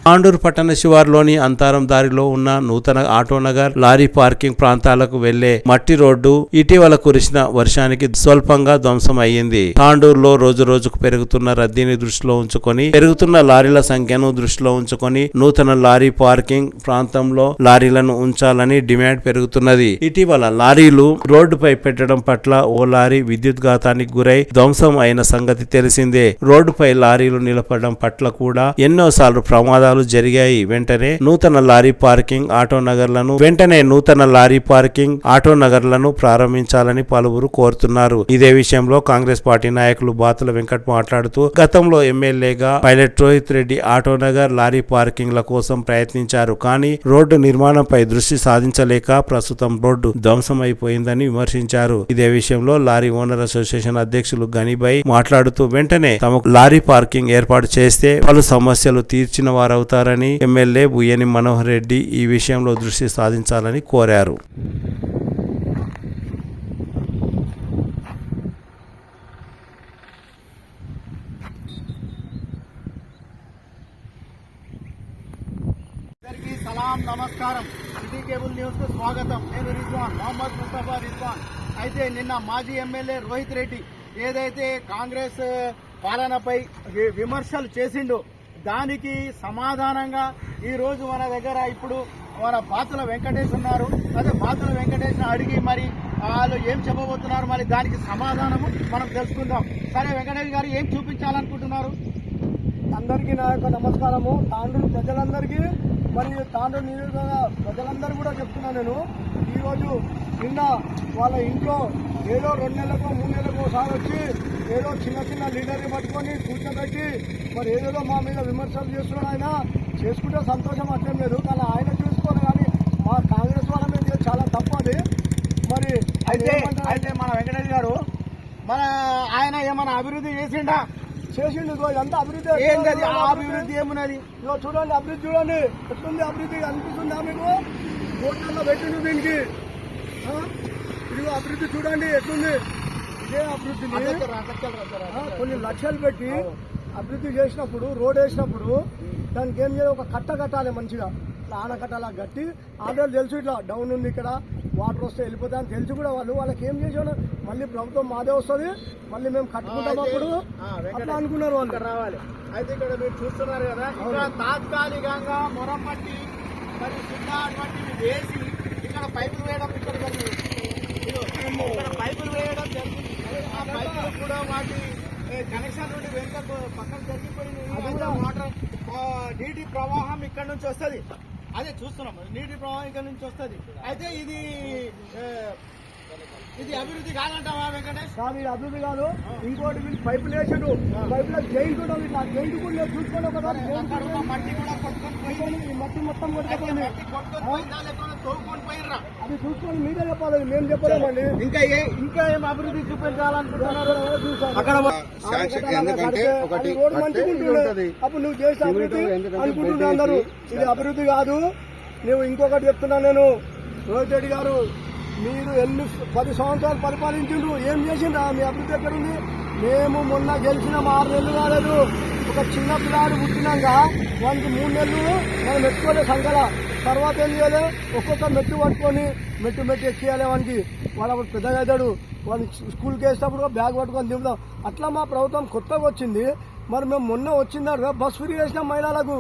తాండూరు పట్టణ శివారులోని అంతారం దారిలో ఉన్న నూతన ఆటోనగర్ లారీ పార్కింగ్ ప్రాంతాలకు వెళ్లే మట్టి రోడ్డు ఇటీవల కురిసిన వర్షానికి స్వల్పంగా ధ్వంసం అయ్యింది. తాండూరులో రోజు రోజుకు పెరుగుతున్న రద్దీని దృష్టిలో ఉంచుకొని పెరుగుతున్న లారీల సంఖ్యను దృష్టిలో ఉంచుకొని నూతన లారీ పార్కింగ్ ప్రాంతంలో లారీలను ఉంచాలని డిమాండ్ పెరుగుతున్నది. ఇటీవల లారీలు రోడ్డుపై పెట్టడం పట్ల ఓ లారీ విద్యుత్ ఘాతానికి గురై ధ్వంసం అయిన సంగతి తెలిసిందే. రోడ్డుపై లారీలు నిలపడం పట్ల కూడా ఎన్నోసార్లు ప్రమాదాలు జరిగాయి. వెంటనే నూతన లారీ పార్కింగ్ ఆటో నగర్లను ప్రారంభించాలని పలువురు కోరుతున్నారు. ఇదే విషయంలో కాంగ్రెస్ పార్టీ నాయకులు బాతుల వెంకట్ మాట్లాడుతూ గతంలో ఎమ్మెల్యేగా పైలట్ రోహిత్ రెడ్డి ఆటోనగర్ లారీ పార్కింగ్ల కోసం ప్రయత్నించారు. కానీ రోడ్డు నిర్మాణంపై దృష్టి సాధించలేక ప్రస్తుతం రోడ్డు ధ్వంసమైపోయిందని విమర్శించారు. ఇదే విషయంలో లారీ ఓనర్ అసోసియేషన్ అధ్యక్షులు గనిబై మాట్లాడుతూ వెంటనే తమకు లారీ పార్కింగ్ ఏర్పాటు చేస్తే పలు సమస్యలు తీర్చిన వారవుతారని ఎమ్మెల్యే బుయ్యని మనోహర్ రెడ్డి ఈ విషయంలో దృష్టి సాధించాలని కోరారు. అందరికీ సలాం నమస్కారం. సిటీ కేబుల్ న్యూస్ కు స్వాగతం. నేను రిజ్వాన్ మొహమ్మద్ ముస్తఫా రిజ్వాన్. అయితే నిన్న మాజీ ఎమ్మెల్యే రోహిత్ రెడ్డి ఏదైతే కాంగ్రెస్ పాలనపై విమర్శలు చేసిండో దానికి సమాధానంగా ఈరోజు మన దగ్గర ఇప్పుడు మన బాతుల వెంకటేష్ ఉన్నారు. అదే బాతుల వెంకటేష్ని అడిగి మరి వాళ్ళు ఏం చెప్పబోతున్నారు, మరి దానికి సమాధానము మనం తెలుసుకుందాం. సరే వెంకటేష్ గారు ఏం చూపించాలనుకుంటున్నారు? అందరికీ నా యొక్క నమస్కారము. తాండూరు ప్రజలందరికీ మరియు తాండూరు నియోజకవర్గ ప్రజలందరూ కూడా చెప్తున్నా. నేను ఈరోజు నిన్న వాళ్ళ ఇంట్లో ఏదో 2 నెలలకు 3 నెలలకు ఒకసారి వచ్చి ఏదో చిన్న చిన్న లీడర్ని పట్టుకొని కూర్చోబెట్టి మరి ఏదేదో మా మీద విమర్శలు చేస్తున్నాడు. ఆయన చేసుకుంటే సంతోషం అట్లేం లేదు, కానీ ఆయన చూసుకోవాలి, కానీ మా కాంగ్రెస్ వాళ్ళ మీద చాలా తప్పది. మరి అయితే మన వెంకటేష్ గారు మన ఆయన ఏమైనా అభివృద్ధి చేసిండా? చేసిండు. ఎంత అభివృద్ధి ఏంటది? ఆ అభివృద్ధి ఏమున్నది? ఇదో చూడండి, అభివృద్ధి చూడండి ఎట్లుంది. అభివృద్ధి అనిపిస్తుందా మీకు? ఓట్లలో పెట్టిండు దీనికి. ఇదిగో అభివృద్ధి చూడండి ఎట్లుంది. ఇదే అభివృద్ధిని కొన్ని లక్షలు పెట్టి అభివృద్ధి చేసినప్పుడు, రోడ్ వేసినప్పుడు దానికి ఏం చేయాలి, ఒక కట్ట కట్టాలి మంచిగా, ఆనకట్టలా కట్టి ఆల్రెడీ తెలుసు ఇట్లా డౌన్ ఉంది, ఇక్కడ వాటర్ వస్తే వెళ్ళిపోతాయని తెలిసి కూడా వాళ్ళకి ఏం చేసాడు, మళ్ళీ ప్రభుత్వం మాదే వస్తుంది, మళ్ళీ మేము కట్టుకుంటాం అప్పుడు అట్లా అనుకున్నారు వాళ్ళు. రావాలి. అయితే ఇక్కడ మీరు చూస్తున్నారు కదా, ఇక్కడ తాత్కాలికంగా మొరమ్మట్టి మరి చిన్న అటువంటివి వేసి ఇక్కడ పైపులు వేయడం ఇక్కడ పైపులు వేయడం జరిగింది. ఆ పైపులు కూడా వాటి కనెక్షన్ నుండి వెనుక పక్కన జరిగిపోయింది. వాటర్ నీటి ప్రవాహం ఇక్కడ నుంచి వస్తుంది. అదే చూస్తున్నాం, నీటి ప్రవాహం ఇక్కడ నుంచి వస్తుంది. అయితే ఇది అభివృద్ధి కాదంటావా వెంకటేష్? కాదు, ఇది అభివృద్ధి కాదు. ఇంకోటి వీళ్ళు పైపులు వేసాడు, పైపులో జైంట్ కూడా ఇట్లా జైంట్ కూడా చూసుకోండి. ఒకసారి మట్టి కూడా కొట్టుకొని ఈ మట్టి మొత్తం కొట్టుకొని అది చూసుకొని మీరే చెప్పాలి, మేము చెప్పలేమండి. ఇంకా ఏం అభివృద్ధి చూపించాలనుకుంటున్నారు? అక్కడ రోడ్డు మంచిగా ఉంటుండే, అప్పుడు నువ్వు చేసే అభివృద్ధి అనుకుంటుండే అందరూ. ఇది అభివృద్ధి కాదు. నువ్వు ఇంకొకటి చెప్తున్నా నేను, రోహిత్ రెడ్డి గారు మీరు 10 సంవత్సరాలు పరిపాలించిండ్రు, ఏం చేసిండ్రా? మీ అభివృద్ధి ఎక్కడుంది? మేము మొన్న గెలిచిన 6 నెలలు కాలేదు, ఒక చిన్న పిల్లాడు పుట్టినాక వానికి 3 నెలలు మనం ఎత్తుకోలే సంకల. తర్వాత ఏం చేయాలి, ఒక్కొక్క మెట్టు పట్టుకొని మెట్టు ఎక్కియాలి వానికి. వాడు అప్పుడు పెద్దగా అవుతాడు, వాడిని స్కూల్కి వేసినప్పుడు బ్యాగ్ పట్టుకొని దిగుతాం. అట్లా మా ప్రభుత్వం కొత్తగా వచ్చింది. మరి మేము మొన్న వచ్చిందా బస్ ఫ్రీ చేసినాం మహిళలకు.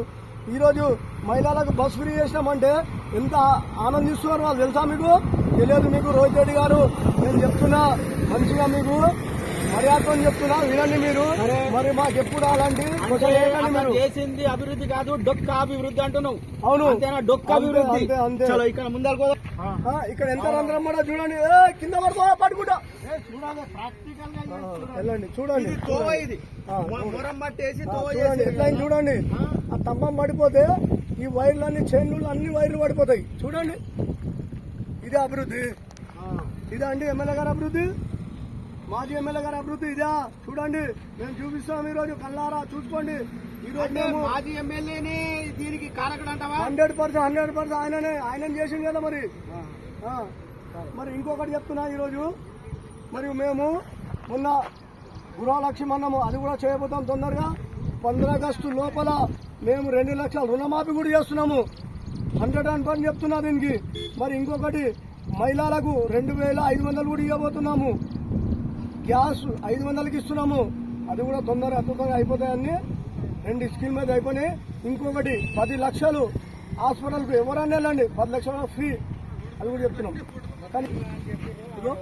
ఈరోజు మహిళలకు బస్ ఫ్రీ చేసినామంటే ఎంత ఆనందిస్తున్నారు వాళ్ళు తెలుసా మీకు? తెలియదు మీకు. రోహిత్ రెడ్డి గారు నేను చెప్తున్నా, మంచిగా మీకు మర్యాదతో చెప్తున్నా, వినండి మీరు. మరి మాకు ఎప్పుడు అలాంటి చేసింది అభివృద్ధి కాదు, డొక్క అభివృద్ధి అంటున్నావు. అవును, డొక్క అభివృద్ధి. అంతే. ఇక్కడ ముందరకు ఇక్కడ ఎంత రంధ్రం కూడా చూడండి, కింద పడుకుంటా వెళ్ళండి. చూడండి చూడండి ఎట్లా చూడండి. ఆ స్తంభం పడిపోతే ఈ వైర్లన్నీ చైన్లు అన్ని వైర్లు పడిపోతాయి. చూడండి, ఇదే అభివృద్ధి. ఇదే అండి ఎమ్మెల్యే గారి అభివృద్ధి, మాజీ ఎమ్మెల్యే గారి అభివృద్ధి ఇదా? చూడండి, మేము చూపిస్తాం ఈరోజు కళ్ళారా చూసుకోండి. ఈరోజు మేము మాజీ ఎమ్మెల్యేనే దీనికి కారకుడు అంటావా? 100% ఆయన చేసింది కదా. మరి ఇంకొకటి చెప్తున్నా, ఈరోజు మరి మేము మొన్న గృహలక్ష్మి అన్నాము, అది కూడా చేయబోతాం తొందరగా. 15 ఆగస్టు లోపల మేము 2 లక్షల రుణమాఫీ కూడా చేస్తున్నాము. 100% చెప్తున్నా దీనికి. మరి ఇంకొకటి మహిళలకు 2500 కూడా ఇవ్వబోతున్నాము. గ్యాస్ 500కి ఇస్తున్నాము. అది కూడా తొందరగా అయిపోతాయని 2 స్కీమ్ మీద అయిపోయినాయి. ఇంకొకటి 10 లక్షలు హాస్పిటల్కు ఎవరన్నా వెళ్ళండి, 10 లక్షలు ఫ్రీ, అది కూడా చెప్తున్నాం. కానీ ఇదిగో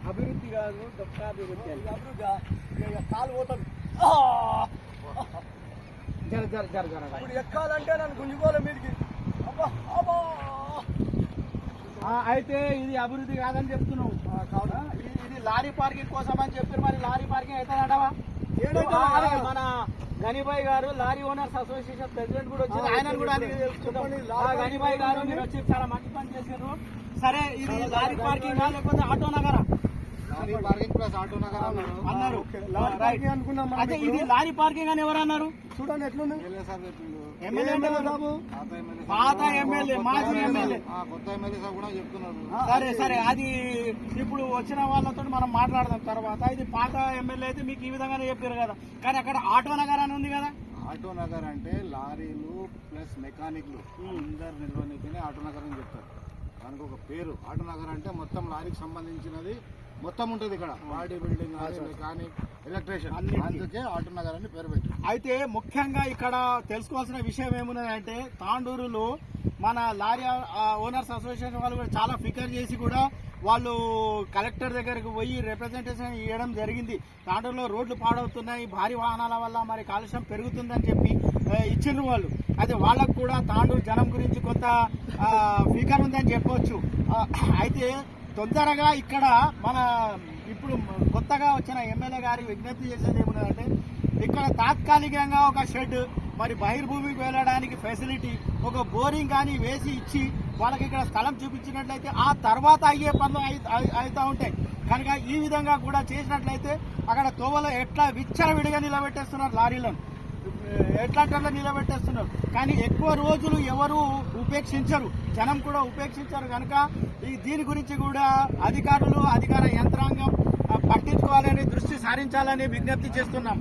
అభివృద్ధి కాదు, గొప్ప అభివృద్ధి కాలు పోతుంది. ఇప్పుడు ఎక్కాలంటే నన్ను గుంజుకోవాలి మీదికి. అయితే ఇది అభివృద్ధి కాదని చెప్తున్నావు కావున ఇది లారీ పార్కింగ్ కోసం అని చెప్పారు. మరి లారీ పార్కింగ్ అవుతుందంటవా? మన గనిబాయ్ గారు లారీ ఓనర్స్ అసోసియేషన్ ప్రెసిడెంట్ కూడా వచ్చి ఆయన కూడా గనిబాయ్ గారు మీరు వచ్చి చాలా మంచి పని చేశారు. సరే, ఇది లారీ పార్కింగ్ లేకపోతే ఆటో నగరా? పార్కింగ్ ప్లస్ ఆటో నగర్ అన్నారు. అదే ఇది లారీ పార్కింగ్ అని ఎవరు అన్నారు? చూడండి ఎట్లుంది. ఎమ్మెల్యే అంటే బాబు, పాత ఎమ్మెల్యే, మాజీ ఎమ్మెల్యే, కొత్త ఎమ్మెల్యే సార్ కూడా చెప్తున్నారు. సరే అది ఇప్పుడు వచ్చిన వాళ్ళతో మనం మాట్లాడదాం తర్వాత. ఇది పాత ఎమ్మెల్యే అయితే మీకు ఈ విధంగానే చెప్పారు కదా, కానీ అక్కడ ఆటో నగర్ అని ఉంది కదా. ఆటో నగర్ అంటే లారీలు ప్లస్ మెకానిక్లు అందరు నిర్వహించుకుని ఆటో నగర్ అని చెప్తారు. దానికి ఒక పేరు. ఆటో నగర్ అంటే మొత్తం లారీకి సంబంధించినది మొత్తం ఉంటుంది ఇక్కడ. బాడీ బిల్డింగ్, మెకానిక్, ఎలక్ట్రీషియన్, అందుకే ఆటో నగర్ అని పేరు పెట్టారు. అయితే ముఖ్యంగా ఇక్కడ తెలుసుకోవాల్సిన విషయం ఏమున్నదంటే తాండూరులో మన లారీ ఓనర్స్ అసోసియేషన్ వాళ్ళు కూడా చాలా ఫికర్ చేసి కూడా వాళ్ళు కలెక్టర్ దగ్గరకు పోయి రిప్రజెంటేషన్ ఇవ్వడం జరిగింది. తాండూరులో రోడ్లు పాడవుతున్నాయి, భారీ వాహనాల వల్ల మరి కాలుష్యం పెరుగుతుందని చెప్పి ఇచ్చిండ్రు వాళ్ళు. అయితే వాళ్ళకు కూడా తాండూరు జనం గురించి కొంత ఫికర్ ఉందని చెప్పవచ్చు. అయితే తొందరగా ఇక్కడ మన ఇప్పుడు కొత్తగా వచ్చిన ఎమ్మెల్యే గారికి విజ్ఞప్తి చేసేది ఏమున్నదంటే ఇక్కడ తాత్కాలికంగా ఒక షెడ్, మరి బహిర్భూమికి వెళ్ళడానికి ఫెసిలిటీ, ఒక బోరింగ్ కానీ వేసి ఇచ్చి వాళ్ళకి ఇక్కడ స్థలం చూపించినట్లయితే ఆ తర్వాత అయ్యే పనులు అవుతూ ఉంటాయి. కనుక ఈ విధంగా కూడా చేసినట్లయితే అక్కడ తోవలో ఎట్లా విచ్చలవిడిగా నిలబెట్టేస్తున్నారు లారీలను, ఎట్లాంటి నిలబెట్టేస్తున్నారు. కానీ ఎక్కువ రోజులు ఎవరు ఉపేక్షించరు, జనం కూడా ఉపేక్షించరు. కనుక దీని గురించి కూడా అధికారులు, అధికార యంత్రాంగం పట్టించుకోవాలని, దృష్టి సారించాలని విజ్ఞప్తి చేస్తున్నాం.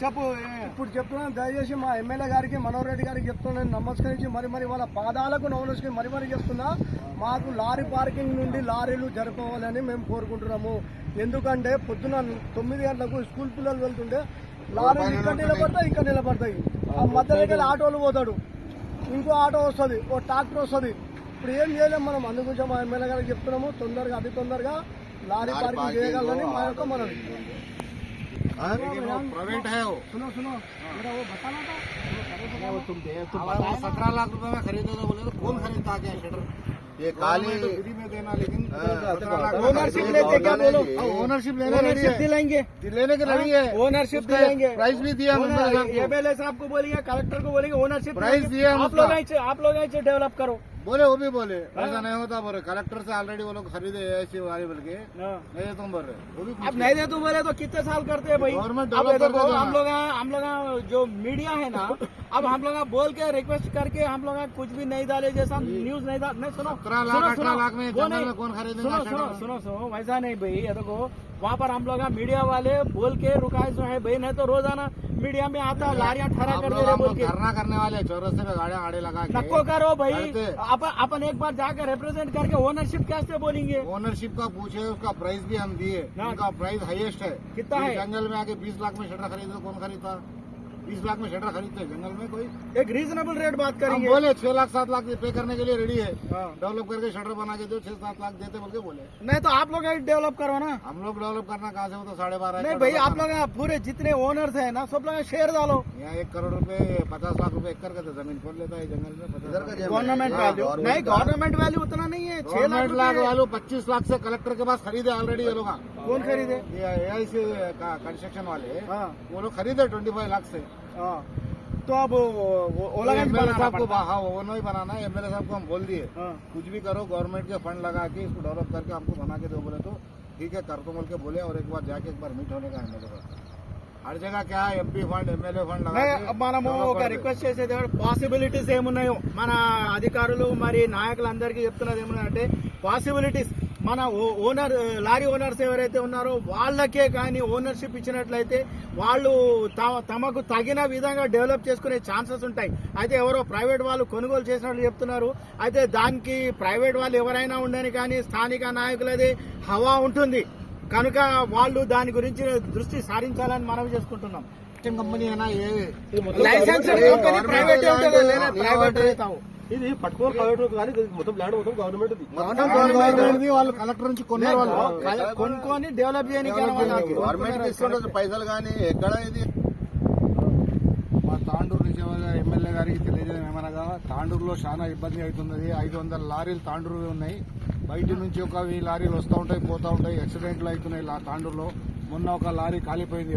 చెప్పు. ఇప్పుడు చెప్తున్నాను, దయచేసి మా ఎమ్మెల్యే గారికి, మనోహర్ రెడ్డి గారికి చెప్తున్నాను, నమస్కరించి మరి వాళ్ళ పాదాలకు నమస్కరించి మరి చెప్తున్నా. మాకు లారీ పార్కింగ్ నుండి లారీలు జరుపుకోవాలని మేము కోరుకుంటున్నాము. ఎందుకంటే పొద్దున 9 గంటలకు స్కూల్ పిల్లలు వెళ్తుంటే లారీలు ఇక్కడ నిలబడతాయి. ఆ మధ్య దగ్గర ఆటోలు పోతాడు, ఇంకో ఆటో వస్తుంది, ఓ ట్రాక్టర్ వస్తుంది. ఇప్పుడు ఏం చేయలేము మనం. అందుగురించి మా ఎమ్మెల్యే గారికి చెప్తున్నాము, తొందరగా అతి తొందరగా లారీ పార్కింగ్ చేయగలని మా యొక్క మనవి. प्राइवेट है वो। सुनो मेरा वो बताना था। तुम 17 लाख रुपए में खरीदे तो बोले तो कौन खरीदता क्या शटर? ये काली फ्री में देना, लेकिन ओनरशिप लेते क्या बोलो? ओनरशिप दिलाएंगे, लेने के लड़ी है, ओनरशिप दिलाएंगे। प्राइस भी दिया एमएलए साहब को बोलिए, कलेक्टर को बोलिए, ओनरशिप प्राइस दिया। आप लोग ऐसे डेवलप करो। बोले वो भी बोले ऐसा नहीं होता, बोले कलेक्टर से ऑलरेडी वो लोग खरीदे ऐसी वाली बोल के नहीं तुम बोल रहे वो भी। अब नहीं दे तुम बोले तो कितने साल करते हैं भाई गवर्नमेंट। हम लोग जो मीडिया है ना, अब हम लोग बोल के रिक्वेस्ट करके हम लोग कुछ भी नहीं डाले, जैसा न्यूज नहीं डाल। नहीं सुनो, 17 लाख में जंगल में कौन खरीदेगा? सुनो वैसा नहीं भाई। ये देखो वहाँ पर हम लोग मीडिया वाले बोल के रुकाए जो है भाई, नहीं तो रोजाना मीडिया में आता लारियां ठहरा कर दे रहे बोल के। धरना करने वाले चौरस्ते पे गाड़ियां आड़े लगा के नको करो भाई। अपन एक बार जाकर रिप्रेजेंट करके ओनरशिप कैसे बोलेंगे? ओनरशिप का पूछे, उसका प्राइस भी हम दिए, उनका प्राइस हाईएस्ट है। कितना है? जंगल में आके 20 लाख में शटर खरीदे तो कौन खरीदता? 20 लाख में शटर खरीदते हैं जंगल में कोई? एक रीजनेबल रेट बात करेंगे। बोले 6 लाख 7 लाख पे करने के लिए रेडी है, डेवलप करके शटर बना के दो, 6-7 लाख देते बोल के बोले। नहीं तो आप लोग डेवलप करो ना। हम लोग डेवलप करना कहाँ से? वो तो 12.5 नहीं भाई, आप लोग पूरे जितने ओनर्स है ना, सब लोग शेयर डालो। यहाँ 1 करोड़ रुपए 50 लाख रुपए एकड़ का जमीन खोल लेता है जंगल में। गवर्नमेंट वैल्यू नहीं, गवर्नमेंट वैल्यू उतना नहीं है। 6 लाख वैल्यू 25 लाख से कलेक्टर के पास खरीदे ऑलरेडी ये लोग। कौन खरीदे? AIC कंस्ट्रक्शन वाले वो लोग खरीदे 25 लाख से। तो अब एमएलए साहब को वो नहीं बनाना है। एमएलए साहब को हम बोल दिए कुछ भी करो, गवर्नमेंट के फंड लगा के इसको डेवलप करके हमको बना के दो। बोले तो ठीक है कर तो बोल के बोले, और एक बार जाके एक बार मीट होने का एमएलए का। हर जगह क्या है MP फंड MLA फंड लगा మనము ఒక రిక్వెస్ట్ చేసేది పాసిబిలిటీస్ ఏమున్నాయో మన అధికారులు మరి నాయకులందరికీ చెప్తున్నది ఏమన్నా అంటే పాసిబిలిటీస్ మన ఓనర్ లారీ ఓనర్స్ ఎవరైతే ఉన్నారో వాళ్ళకే కానీ ఓనర్షిప్ ఇచ్చినట్లయితే వాళ్ళు తమకు తగిన విధంగా డెవలప్ చేసుకునే ఛాన్సెస్ ఉంటాయి. అయితే ఎవరో ప్రైవేట్ వాళ్ళు కొనుగోలు చేసినట్లు చెప్తున్నారు. అయితే దానికి ప్రైవేట్ వాళ్ళు ఎవరైనా ఉండని కానీ స్థానిక నాయకులది హవా ఉంటుంది కనుక వాళ్ళు దాని గురించి దృష్టి సారించాలని మనం చేసుకుంటున్నాం. కంపెనీ అయినా లైసెన్స్ కంపెనీ ప్రైవేట్ ఇది పట్టుకోవాలి ప్రైవేట్ కానీ మొత్తం ల్యాండ్ మొత్తం గవర్నమెంట్ వాళ్ళు కలెక్టర్ నుంచి కొనుక్కొని డెవలప్ చేయడానికి పైసలు కానీ ఎక్కడ ఇది మా తాండూరు నుంచి ఎమ్మెల్యే గారికి తెలియజేయడం ఏమనగా తాండూరులో చాలా ఇబ్బంది అవుతున్నది. 500 లారీలు తాండూరు ఉన్నాయి. బయట నుంచి ఒక 1000 లారీలు వస్తూ ఉంటాయి పోతూ ఉంటాయి. యాక్సిడెంట్లు అవుతున్నాయి తాండూరులో. మొన్న ఒక లారీ కాలిపోయింది,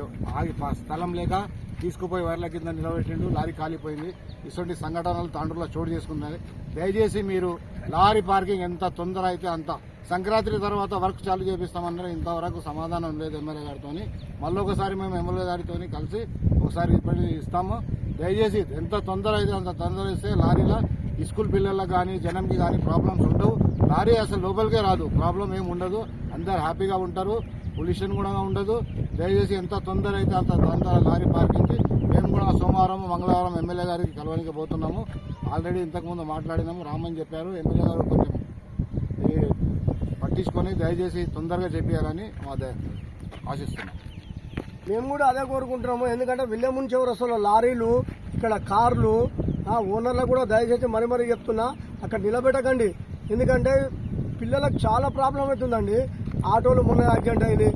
స్థలం లేక తీసుకుపోయి వైర్ల కింద నిలబెట్టిండు, లారీ కాలిపోయింది. ఇటువంటి సంఘటనలు తాండూరులో చోటు చేసుకున్నాయి. దయచేసి మీరు లారీ పార్కింగ్ ఎంత తొందర అయితే అంత సంక్రాంతి తర్వాత వర్క్ చాలు చేపిస్తామన్నారు. ఇంతవరకు సమాధానం లేదు ఎమ్మెల్యే గారితో. మళ్ళీ ఒకసారి మేము ఎమ్మెల్యే గారితో కలిసి ఒకసారి ఇప్పటి ఇస్తాము. దయచేసి ఎంత తొందర అయితే అంత తొందర ఇస్తే లారీలో స్కూల్ పిల్లలకు కానీ జనంకి కానీ ప్రాబ్లమ్స్ ఉండవు. లారీ అసలు లోపలికే రాదు, ప్రాబ్లం ఏమి ఉండదు, అందరు హ్యాపీగా ఉంటారు, పొల్యూషన్ కూడా ఉండదు. దయచేసి ఎంత తొందర అయితే అంత తొందర లారీ పార్కింగ్కి మేము కూడా సోమవారం మంగళవారం ఎమ్మెల్యే గారికి కలవడానికి పోతున్నాము. ఆల్రెడీ ఇంతకుముందు మాట్లాడినాము, రామని చెప్పారు. ఎమ్మెల్యే గారు కొంచెం పట్టించుకొని దయచేసి తొందరగా చెప్పారని మా ఆశిస్తున్నాం. మేము కూడా అదే కోరుకుంటున్నాము. ఎందుకంటే విల్యమున్ చివరసలో లారీలు ఇక్కడ కార్లు ఓనర్లకు కూడా దయచేసి మరీ చెప్తున్నా అక్కడ నిలబెట్టకండి. ఎందుకంటే పిల్లలకు చాలా ప్రాబ్లం అవుతుందండి. ఆటోలు మొన్న యాక్సిడెంట్ అయింది,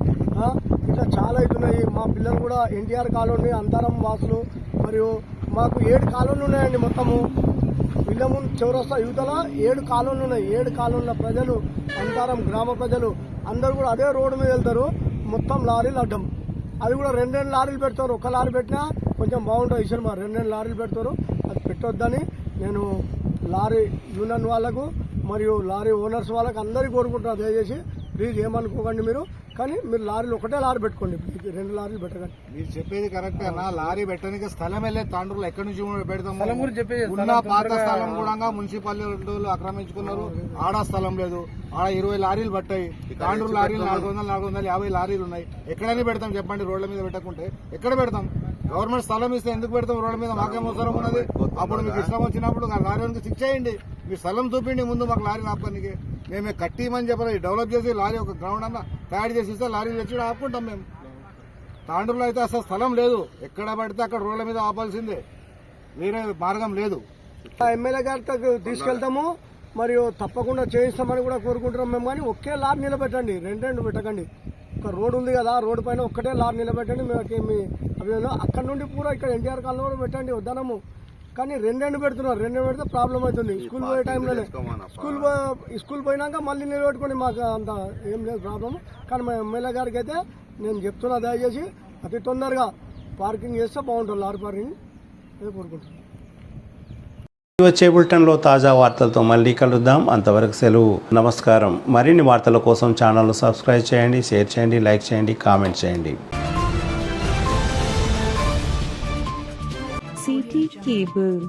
ఇట్లా చాలా అవుతున్నాయి. మా పిల్లలు కూడా ఎన్టీఆర్ కాలనీ అంతరం వాసులు, మరియు మాకు 7 కాలనీలు ఉన్నాయండి. మొత్తము విల్యమున్ చౌరస్తా యువతల 7 కాలనీలు ఉన్నాయి. 7 కాలనీల ప్రజలు, అంతరం గ్రామ ప్రజలు అందరూ కూడా అదే రోడ్డు మీద వెళ్తారు. మొత్తం లారీలు అడ్డం. అది కూడా 2 లారీలు పెడతారు. ఒక లారీ పెట్టినా కొంచెం బాగుంటుంది. ఇసలు మా 2 లారీలు పెడతారు. అది పెట్టొద్దని నేను లారీ యూనియన్ వాళ్ళకు మరియు లారీ ఓనర్స్ వాళ్ళకి అందరికీ కోరుకుంటున్నా. దయచేసి ప్లీజ్ ఏమనుకోకండి మీరు, కానీ మీరు లారీలు ఒకటే లారీ పెట్టుకోండి, 2 లారీలు పెట్టకండి. మీరు చెప్పేది కరెక్ట్ అన్న. లారీ పెట్టడానికి స్థలం వెళ్ళే తాండూరులో ఎక్కడి నుంచి పెడతాము? ఉన్న పాత స్థలం కూడా మున్సిపాలిటీ ఆక్రమించుకున్నారు. ఆడ స్థలం లేదు. ఆడ 20 లారీలు పట్టాయి. తాండూరు లారీలు 450 లారీలు ఉన్నాయి. ఎక్కడైనా పెడతాం చెప్పండి? రోడ్ల మీద పెట్టకుంటే ఎక్కడ పెడతాం? గవర్నమెంట్ స్థలం ఇస్తే ఎందుకు పెడతాం రోడ్ల మీద? మాకేం అవసరం ఉన్నది? అప్పుడు మీకు ఇష్టం వచ్చినప్పుడు లారీకి శిక్ష చేయండి. మీ స్థలం చూపిండి ముందు మాకు లారీ ఆపుకోనికి. మేమే కట్టిమని చెప్పాలి. డెవలప్ చేసి లారీ ఒక గ్రౌండ్ అన్న తయారు చేసి ఇస్తే లారీలు తెచ్చి ఆపుకుంటాం మేము. తాండూరులో అయితే అసలు స్థలం లేదు. ఎక్కడ పడితే అక్కడ రోడ్ల మీద ఆపాల్సిందే, వేరే మార్గం లేదు. ఎమ్మెల్యే గారికి తీసుకెళ్తాము మరియు తప్పకుండా చేయిస్తామని కూడా కోరుకుంటున్నాం మేము. కానీ ఒకే లారీ నిలబెట్టండి, 2 పెట్టకండి. ఒక రోడ్ ఉంది కదా, రోడ్డు పైన ఒక్కటే లారీ నిలబెట్టండి. మేము అక్కడ నుండి పూరా ఇక్కడ ఎన్టీఆర్ కాలనీ కూడా పెట్టండి వద్దనము. కానీ 2 పెడుతున్నారు. 2 పెడితే ప్రాబ్లం అవుతుంది. స్కూల్ పోయే టైంలోనే స్కూల్ పోయినాక మళ్ళీ నిలబెట్టుకోండి, మాకు అంత ఏం లేదు ప్రాబ్లం. కానీ మా ఎమ్మెల్యే గారికి అయితే నేను చెప్తున్నా, దయచేసి అతి తొందరగా పార్కింగ్ చేస్తే బాగుంటుంది, లారీ పార్కింగ్. అదే కోరుకుంటున్నాను. వచ్చే బులెటిన్లో తాజా వార్తలతో మళ్ళీ కలుద్దాం. అంతవరకు సెలవు, నమస్కారం. మరిన్ని వార్తల కోసం ఛానల్ సబ్స్క్రైబ్ చేయండి, షేర్ చేయండి, లైక్ చేయండి, కామెంట్ చేయండి. CT Cable.